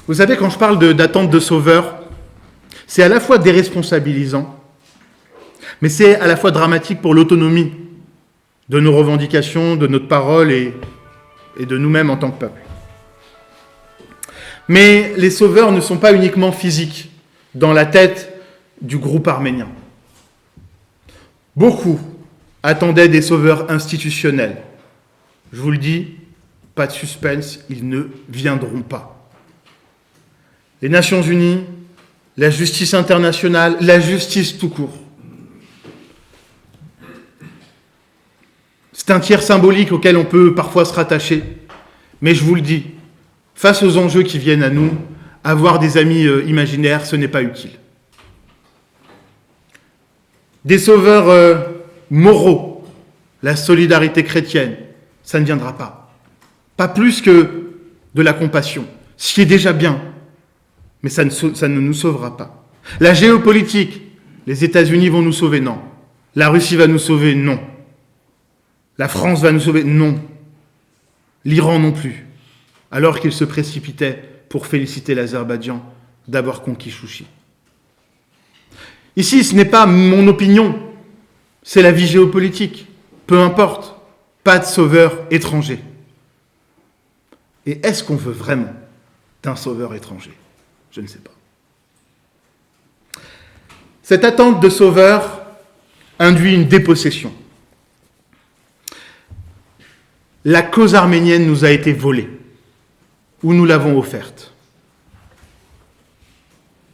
Vous savez, quand je parle d'attente de sauveurs, c'est à la fois déresponsabilisant, mais c'est à la fois dramatique pour l'autonomie de nos revendications, de notre parole et de nous-mêmes en tant que peuple. Mais les sauveurs ne sont pas uniquement physiques dans la tête du groupe arménien. Beaucoup attendaient des sauveurs institutionnels. Je vous le dis, pas de suspense, ils ne viendront pas. Les Nations Unies, la justice internationale, la justice tout court. C'est un tiers symbolique auquel on peut parfois se rattacher, mais je vous le dis, face aux enjeux qui viennent à nous, avoir des amis imaginaires, ce n'est pas utile. Des sauveurs moraux, la solidarité chrétienne, ça ne viendra pas. Pas plus que de la compassion, ce qui est déjà bien, mais ça ne nous sauvera pas. La géopolitique, les États-Unis vont nous sauver, non. La Russie va nous sauver, non. La France va nous sauver, non. L'Iran non plus, alors qu'il se précipitait pour féliciter l'Azerbaïdjan d'avoir conquis Chouchi. Ici, ce n'est pas mon opinion, c'est la vie géopolitique. Peu importe, pas de sauveur étranger. Et est-ce qu'on veut vraiment d'un sauveur étranger ? Je ne sais pas. Cette attente de sauveur induit une dépossession. La cause arménienne nous a été volée, ou nous l'avons offerte.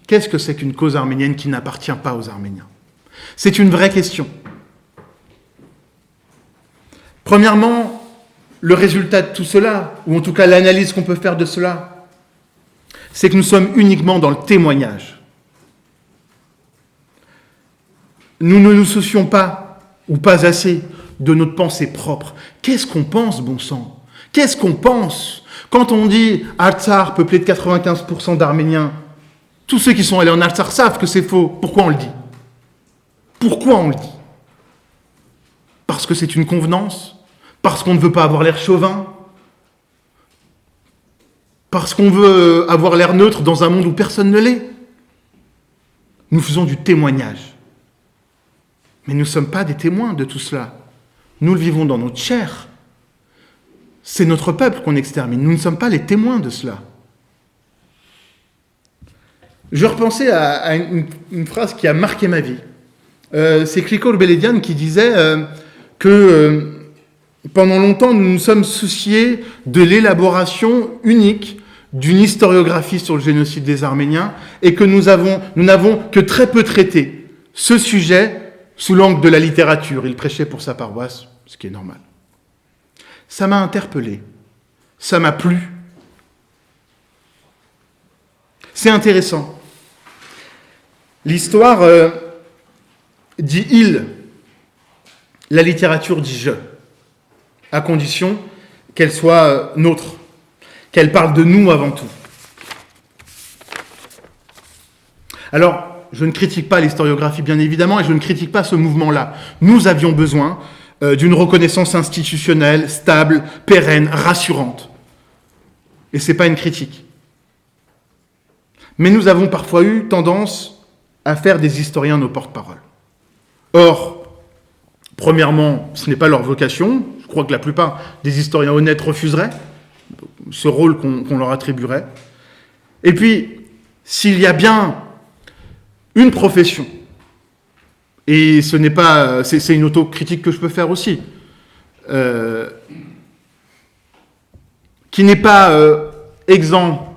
Qu'est-ce que c'est qu'une cause arménienne qui n'appartient pas aux Arméniens ? C'est une vraie question. Premièrement, le résultat de tout cela, ou en tout cas l'analyse qu'on peut faire de cela, c'est que nous sommes uniquement dans le témoignage. Nous ne nous soucions pas, ou pas assez, de notre pensée propre. Qu'est-ce qu'on pense, bon sang ? Qu'est-ce qu'on pense ? Quand on dit Artsakh, peuplé de 95% d'Arméniens, tous ceux qui sont allés en Artsakh savent que c'est faux. Pourquoi on le dit ? Pourquoi on le dit ? Parce que c'est une convenance ? Parce qu'on ne veut pas avoir l'air chauvin ? Parce qu'on veut avoir l'air neutre dans un monde où personne ne l'est ? Nous faisons du témoignage. Mais nous ne sommes pas des témoins de tout cela. Nous le vivons dans notre chair. C'est notre peuple qu'on extermine. Nous ne sommes pas les témoins de cela. Je repensais à une phrase qui a marqué ma vie. C'est Krikol Beledian qui disait que pendant longtemps, nous nous sommes souciés de l'élaboration unique d'une historiographie sur le génocide des Arméniens et que nous n'avons que très peu traité ce sujet sous l'angle de la littérature. Il prêchait pour sa paroisse, ce qui est normal. Ça m'a interpellé, ça m'a plu. C'est intéressant. L'histoire dit « il », la littérature dit « je », à condition qu'elle soit nôtre, qu'elle parle de nous avant tout. Alors, je ne critique pas l'historiographie, bien évidemment, et je ne critique pas ce mouvement-là. Nous avions besoin d'une reconnaissance institutionnelle, stable, pérenne, rassurante. Et ce n'est pas une critique. Mais nous avons parfois eu tendance à faire des historiens nos porte-parole. Or, premièrement, ce n'est pas leur vocation. Je crois que la plupart des historiens honnêtes refuseraient ce rôle qu'on leur attribuerait. Et puis, s'il y a bien une profession, et ce n'est pas, c'est une autocritique que je peux faire aussi, qui n'est pas exempt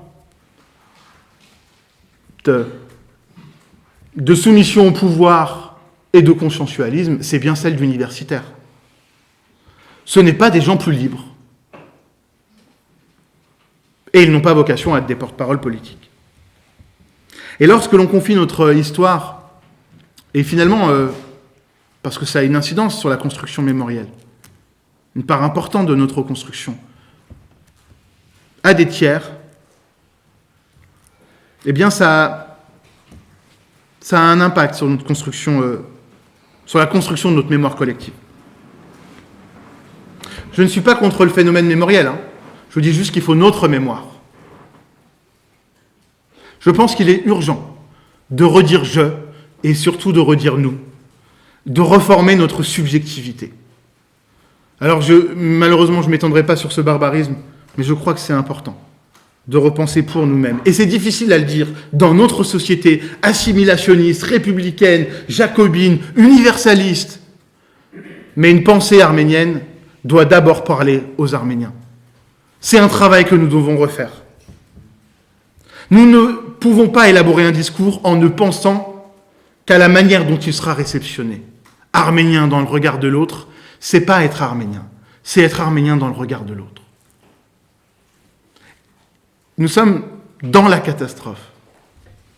de soumission au pouvoir et de consciensualisme, c'est bien celle d'universitaire. Ce n'est pas des gens plus libres. Et ils n'ont pas vocation à être des porte-parole politiques. Et lorsque l'on confie notre histoire, et finalement, parce que ça a une incidence sur la construction mémorielle, une part importante de notre construction, à des tiers, eh bien ça a un impact sur notre construction, sur la construction de notre mémoire collective. Je ne suis pas contre le phénomène mémoriel, hein. Je vous dis juste qu'il faut notre mémoire. Je pense qu'il est urgent de redire « je » et surtout de redire « nous », de reformer notre subjectivité. Alors malheureusement, je ne m'étendrai pas sur ce barbarisme, mais je crois que c'est important de repenser pour nous-mêmes. Et c'est difficile à le dire dans notre société assimilationniste, républicaine, jacobine, universaliste. Mais une pensée arménienne doit d'abord parler aux Arméniens. C'est un travail que nous devons refaire. Nous ne pouvons pas élaborer un discours en ne pensant qu'à la manière dont il sera réceptionné. Arménien dans le regard de l'autre, c'est pas être arménien, c'est être arménien dans le regard de l'autre. Nous sommes dans la catastrophe.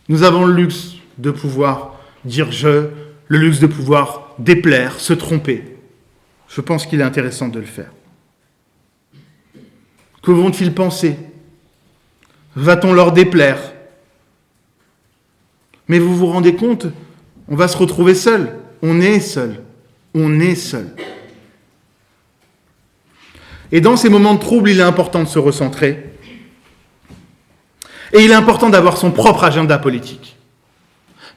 Nous avons le luxe de pouvoir dire « je », le luxe de pouvoir déplaire, se tromper. Je pense qu'il est intéressant de le faire. Que vont-ils penser ? Va-t-on leur déplaire ? Mais vous vous rendez compte, on va se retrouver seul. On est seul. On est seul. Et dans ces moments de trouble, il est important de se recentrer. Et il est important d'avoir son propre agenda politique.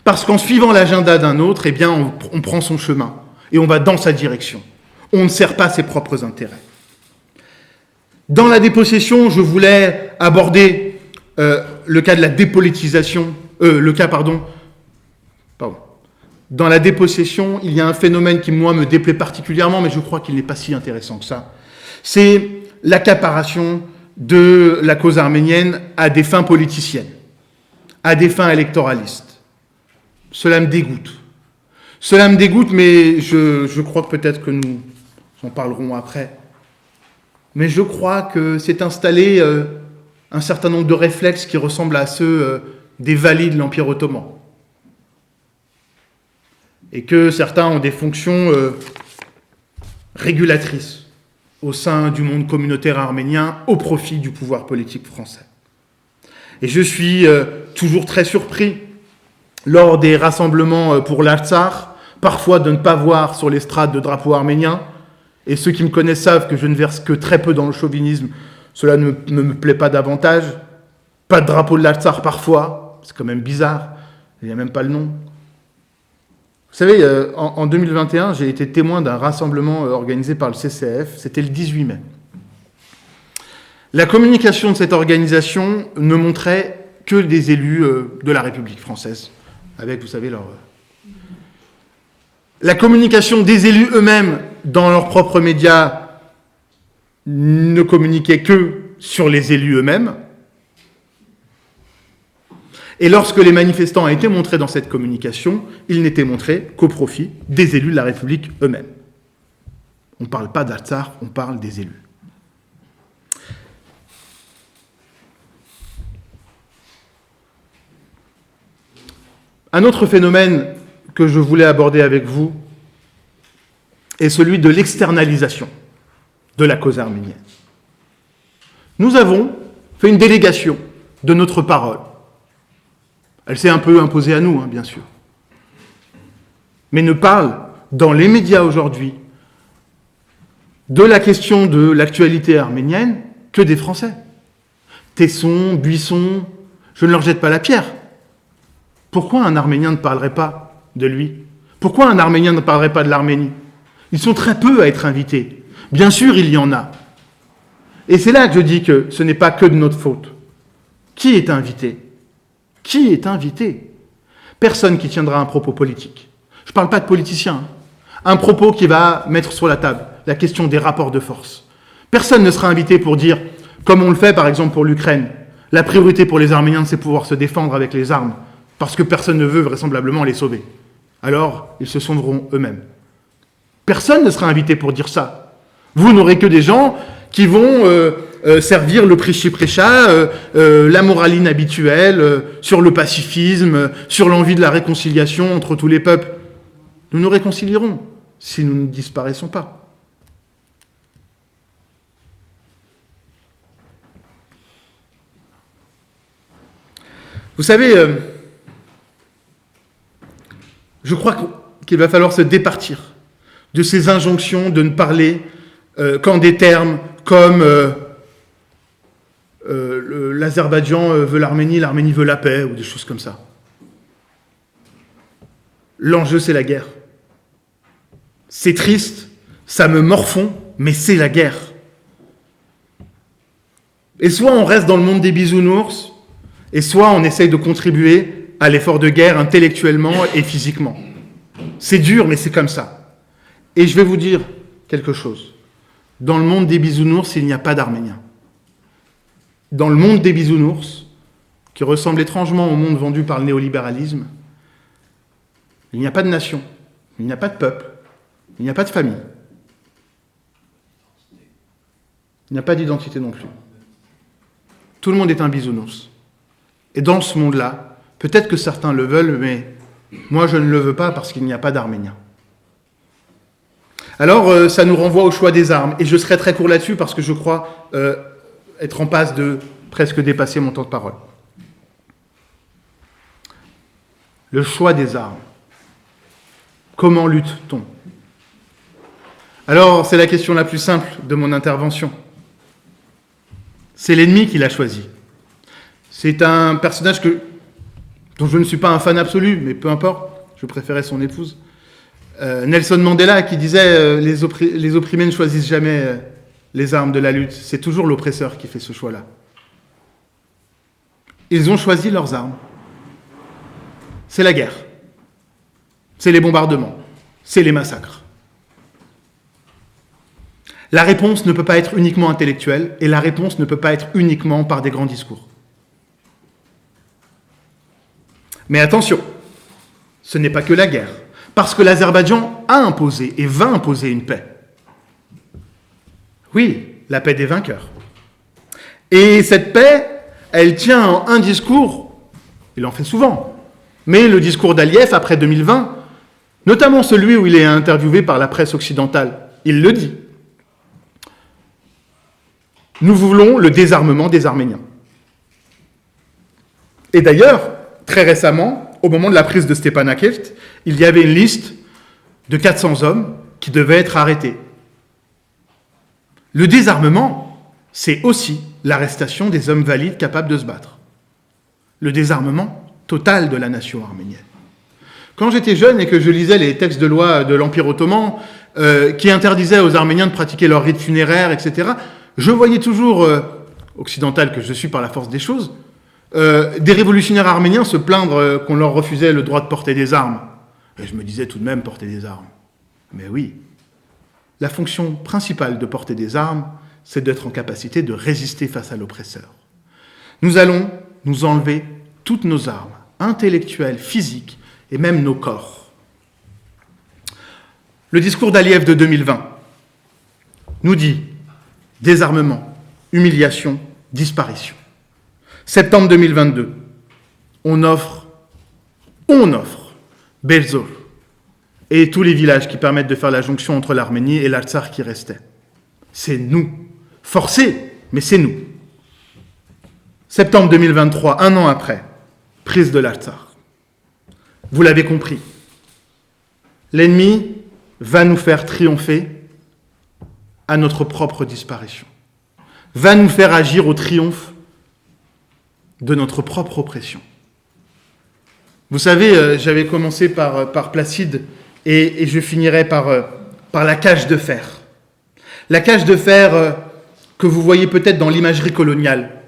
Parce qu'en suivant l'agenda d'un autre, eh bien, on prend son chemin et on va dans sa direction. On ne sert pas ses propres intérêts. Dans la dépossession, je voulais aborder le cas de la dépolitisation, Dans la dépossession, il y a un phénomène qui, moi, me déplaît particulièrement, mais je crois qu'il n'est pas si intéressant que ça. C'est l'accaparation de la cause arménienne à des fins politiciennes, à des fins électoralistes. Cela me dégoûte. Cela me dégoûte, mais je crois que peut-être que nous en parlerons après. Mais je crois que c'est installé un certain nombre de réflexes qui ressemblent à ceux des valides de l'Empire ottoman. Et que certains ont des fonctions régulatrices au sein du monde communautaire arménien au profit du pouvoir politique français. Et je suis toujours très surpris lors des rassemblements pour l'Artsakh, parfois de ne pas voir sur l'estrade de drapeau arménien. Et ceux qui me connaissent savent que je ne verse que très peu dans le chauvinisme. Cela ne me plaît pas davantage. Pas de drapeau de l'Artsakh parfois. C'est quand même bizarre. Il n'y a même pas le nom. Vous savez, en 2021, j'ai été témoin d'un rassemblement organisé par le CCF. C'était le 18 mai. La communication de cette organisation ne montrait que des élus de la République française, avec, vous savez, leur... La communication des élus eux-mêmes dans leurs propres médias ne communiquait que sur les élus eux-mêmes. Et lorsque les manifestants ont été montrés dans cette communication, ils n'étaient montrés qu'au profit des élus de la République eux-mêmes. On ne parle pas d'Artsakh, on parle des élus. Un autre phénomène que je voulais aborder avec vous est celui de l'externalisation de la cause arménienne. Nous avons fait une délégation de notre parole. Elle s'est un peu imposée à nous, bien sûr. Mais ne parle dans les médias aujourd'hui de la question de l'actualité arménienne que des Français. Tesson, Buisson, je ne leur jette pas la pierre. Pourquoi un Arménien ne parlerait pas de lui ? Pourquoi un Arménien ne parlerait pas de l'Arménie ? Ils sont très peu à être invités. Bien sûr, il y en a. Et c'est là que je dis que ce n'est pas que de notre faute. Qui est invité ? Qui est invité ? Personne qui tiendra un propos politique. Je ne parle pas de politicien. Un propos qui va mettre sur la table la question des rapports de force. Personne ne sera invité pour dire, comme on le fait par exemple pour l'Ukraine, la priorité pour les Arméniens, c'est pouvoir se défendre avec les armes, parce que personne ne veut vraisemblablement les sauver. Alors, ils se sauveront eux-mêmes. Personne ne sera invité pour dire ça. Vous n'aurez que des gens qui vont servir le prêchi-prêcha, la moraline habituelle, sur le pacifisme, sur l'envie de la réconciliation entre tous les peuples. Nous nous réconcilierons si nous ne disparaissons pas. Vous savez, je crois qu'il va falloir se départir de ces injonctions de ne parler qu'en des termes comme l'Azerbaïdjan veut l'Arménie, l'Arménie veut la paix, ou des choses comme ça. L'enjeu, c'est la guerre. C'est triste, ça me morfond, mais c'est la guerre. Et soit on reste dans le monde des bisounours, et soit on essaye de contribuer à l'effort de guerre intellectuellement et physiquement. C'est dur, mais c'est comme ça. Et je vais vous dire quelque chose. Dans le monde des bisounours, il n'y a pas d'Arméniens. Dans le monde des bisounours, qui ressemble étrangement au monde vendu par le néolibéralisme, il n'y a pas de nation, il n'y a pas de peuple, il n'y a pas de famille. Il n'y a pas d'identité non plus. Tout le monde est un bisounours. Et dans ce monde-là, peut-être que certains le veulent, mais moi je ne le veux pas parce qu'il n'y a pas d'Arméniens. Alors ça nous renvoie au choix des armes. Et je serai très court là-dessus parce que je crois être en passe de presque dépasser mon temps de parole. Le choix des armes. Comment lutte-t-on ? Alors, c'est la question la plus simple de mon intervention. C'est l'ennemi qui l'a choisi. C'est un personnage dont je ne suis pas un fan absolu, mais peu importe, je préférais son épouse. Nelson Mandela qui disait les opprimés ne choisissent jamais les armes de la lutte, c'est toujours l'oppresseur qui fait ce choix-là. Ils ont choisi leurs armes. C'est la guerre. C'est les bombardements. C'est les massacres. La réponse ne peut pas être uniquement intellectuelle et la réponse ne peut pas être uniquement par des grands discours. Mais attention, ce n'est pas que la guerre, parce que l'Azerbaïdjan a imposé et va imposer une paix. Oui, la paix des vainqueurs. Et cette paix, elle tient en un discours, il en fait souvent, mais le discours d'Aliyev après 2020, notamment celui où il est interviewé par la presse occidentale, il le dit. Nous voulons le désarmement des Arméniens. Et d'ailleurs, très récemment, au moment de la prise de Stepanakert, il y avait une liste de 400 hommes qui devaient être arrêtés. Le désarmement, c'est aussi l'arrestation des hommes valides capables de se battre. Le désarmement total de la nation arménienne. Quand j'étais jeune et que je lisais les textes de loi de l'Empire ottoman qui interdisaient aux Arméniens de pratiquer leurs rites funéraires, etc., je voyais toujours, occidental que je suis par la force des choses, des révolutionnaires arméniens se plaindre qu'on leur refusait le droit de porter des armes. Et je me disais tout de même porter des armes. Mais oui, la fonction principale de porter des armes, c'est d'être en capacité de résister face à l'oppresseur. Nous allons nous enlever toutes nos armes, intellectuelles, physiques, et même nos corps. Le discours d'Aliyev de 2020 nous dit désarmement, humiliation, disparition. Septembre 2022, on offre Belzor et tous les villages qui permettent de faire la jonction entre l'Arménie et l'Artsakh qui restait. C'est nous. Forcés, mais c'est nous. Septembre 2023, un an après, prise de l'Artsakh. Vous l'avez compris. L'ennemi va nous faire triompher à notre propre disparition. Va nous faire agir au triomphe de notre propre oppression. Vous savez, j'avais commencé par Placide et je finirai par la cage de fer. La cage de fer que vous voyez peut-être dans l'imagerie coloniale.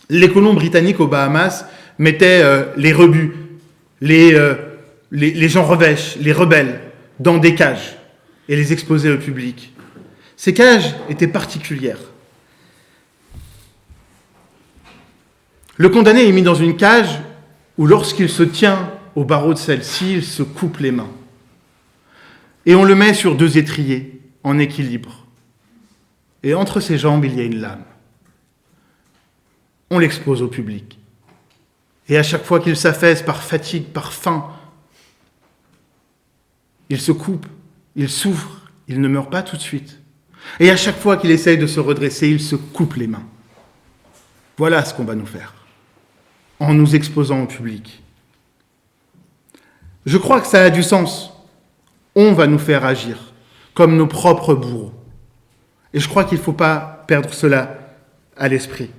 Les colons britanniques aux Bahamas mettaient les rebus, les gens revêches, les rebelles, dans des cages et les exposaient au public. Ces cages étaient particulières. Le condamné est mis dans une cage où lorsqu'il se tient au barreau de celle-ci, il se coupe les mains. Et on le met sur 2 étriers en équilibre. Et entre ses jambes, il y a une lame. On l'expose au public. Et à chaque fois qu'il s'affaisse par fatigue, par faim, il se coupe, il souffre, il ne meurt pas tout de suite. Et à chaque fois qu'il essaye de se redresser, il se coupe les mains. Voilà ce qu'on va nous faire. en nous exposant au public. Je crois que ça a du sens. On va nous faire agir comme nos propres bourreaux. Et je crois qu'il ne faut pas perdre cela à l'esprit.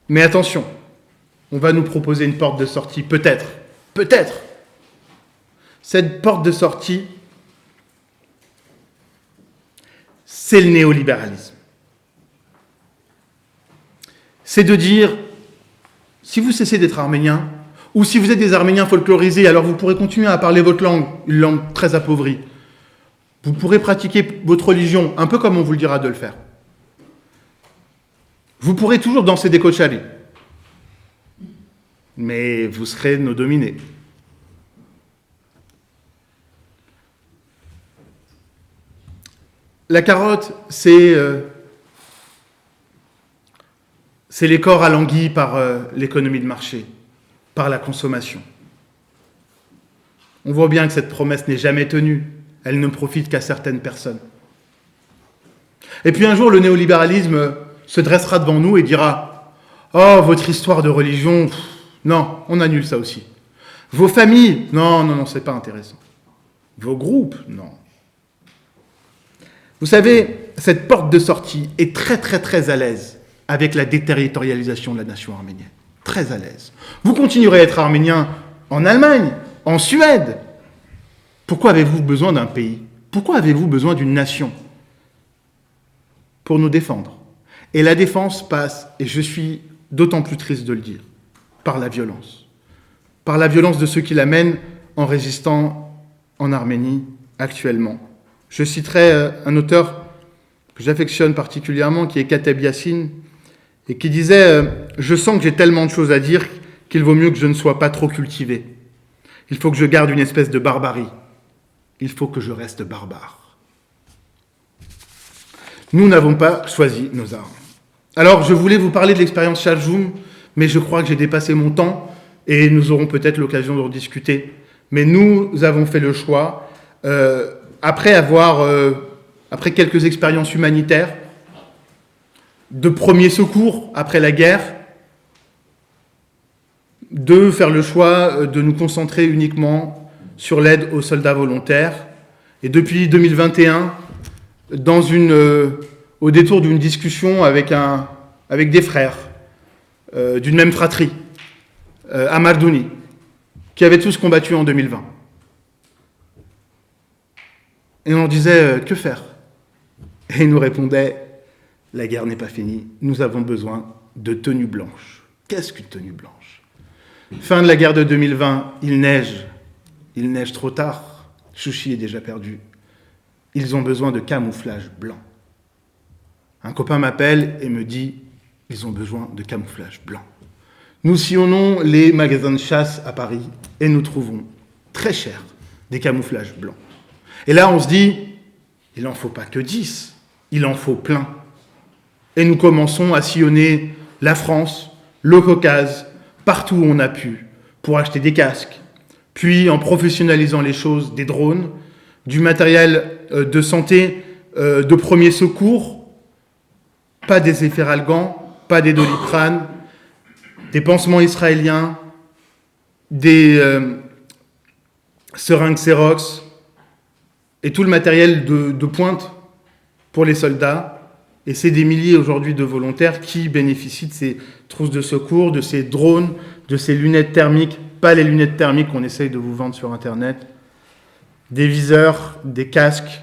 Mais attention, on va nous proposer une porte de sortie, peut-être. Cette porte de sortie, c'est le néolibéralisme. C'est de dire, si vous cessez d'être arménien, ou si vous êtes des Arméniens folklorisés, alors vous pourrez continuer à parler votre langue, une langue très appauvrie. Vous pourrez pratiquer votre religion, un peu comme on vous le dira de le faire. Vous pourrez toujours danser des coachali, mais vous serez nos dominés. La carotte, c'est les corps alanguis par l'économie de marché, par la consommation. On voit bien que cette promesse n'est jamais tenue. Elle ne profite qu'à certaines personnes. Et puis un jour, le néolibéralisme se dressera devant nous et dira « Oh, votre histoire de religion, non, on annule ça aussi. Vos familles, non, c'est pas intéressant. Vos groupes, non. » Vous savez, cette porte de sortie est très à l'aise avec la déterritorialisation de la nation arménienne. Très à l'aise. Vous continuerez à être arménien en Allemagne, en Suède. Pourquoi avez-vous besoin d'un pays? Pourquoi avez-vous besoin d'une nation? Pour nous défendre. Et la défense passe, et je suis d'autant plus triste de le dire, par la violence. Par la violence de ceux qui la mènent en résistant en Arménie actuellement. Je citerai un auteur que j'affectionne particulièrement, qui est Kateb Yassine, et qui disait « Je sens que j'ai tellement de choses à dire qu'il vaut mieux que je ne sois pas trop cultivé. Il faut que je garde une espèce de barbarie. Il faut que je reste barbare. » Nous n'avons pas choisi nos armes. Alors, je voulais vous parler de l'expérience Chaljoum, mais je crois que j'ai dépassé mon temps, et nous aurons peut-être l'occasion de rediscuter. Mais nous avons fait le choix, après quelques expériences humanitaires, de premiers secours après la guerre, de faire le choix de nous concentrer uniquement sur l'aide aux soldats volontaires. Et depuis 2021, au détour d'une discussion avec des frères d'une même fratrie, à Mardouni, qui avaient tous combattu en 2020. Et on leur disait « Que faire ?» Et ils nous répondaient « La guerre n'est pas finie, nous avons besoin de tenues blanches. » Qu'est-ce qu'une tenue blanche? Fin de la guerre de 2020, il neige trop tard, Chouchi est déjà perdu. Ils ont besoin de camouflage blanc. Un copain m'appelle et me dit « Ils ont besoin de camouflage blanc. » Nous sillonnons les magasins de chasse à Paris et nous trouvons très cher des camouflages blancs. Et là, on se dit « Il n'en faut pas que 10, il en faut plein. » Et nous commençons à sillonner la France, le Caucase, partout où on a pu, pour acheter des casques. Puis, en professionnalisant les choses, des drones, du matériel de santé, de premier secours, pas des efferalgans, pas des doliprane, des pansements israéliens, des seringues Xerox, et tout le matériel de pointe pour les soldats. Et c'est des milliers aujourd'hui de volontaires qui bénéficient de ces trousses de secours, de ces drones, de ces lunettes thermiques, pas les lunettes thermiques qu'on essaye de vous vendre sur Internet, des viseurs, des casques,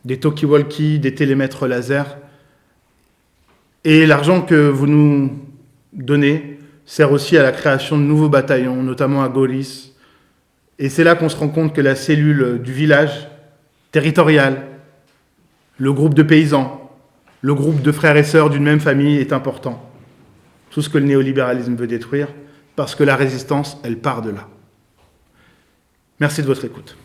des talkie-walkie, des télémètres laser. Et l'argent que vous nous donnez sert aussi à la création de nouveaux bataillons, notamment à Goris. Et c'est là qu'on se rend compte que la cellule du village territorial, le groupe de paysans, le groupe de frères et sœurs d'une même famille est important. Tout ce que le néolibéralisme veut détruire, parce que la résistance, elle part de là. Merci de votre écoute.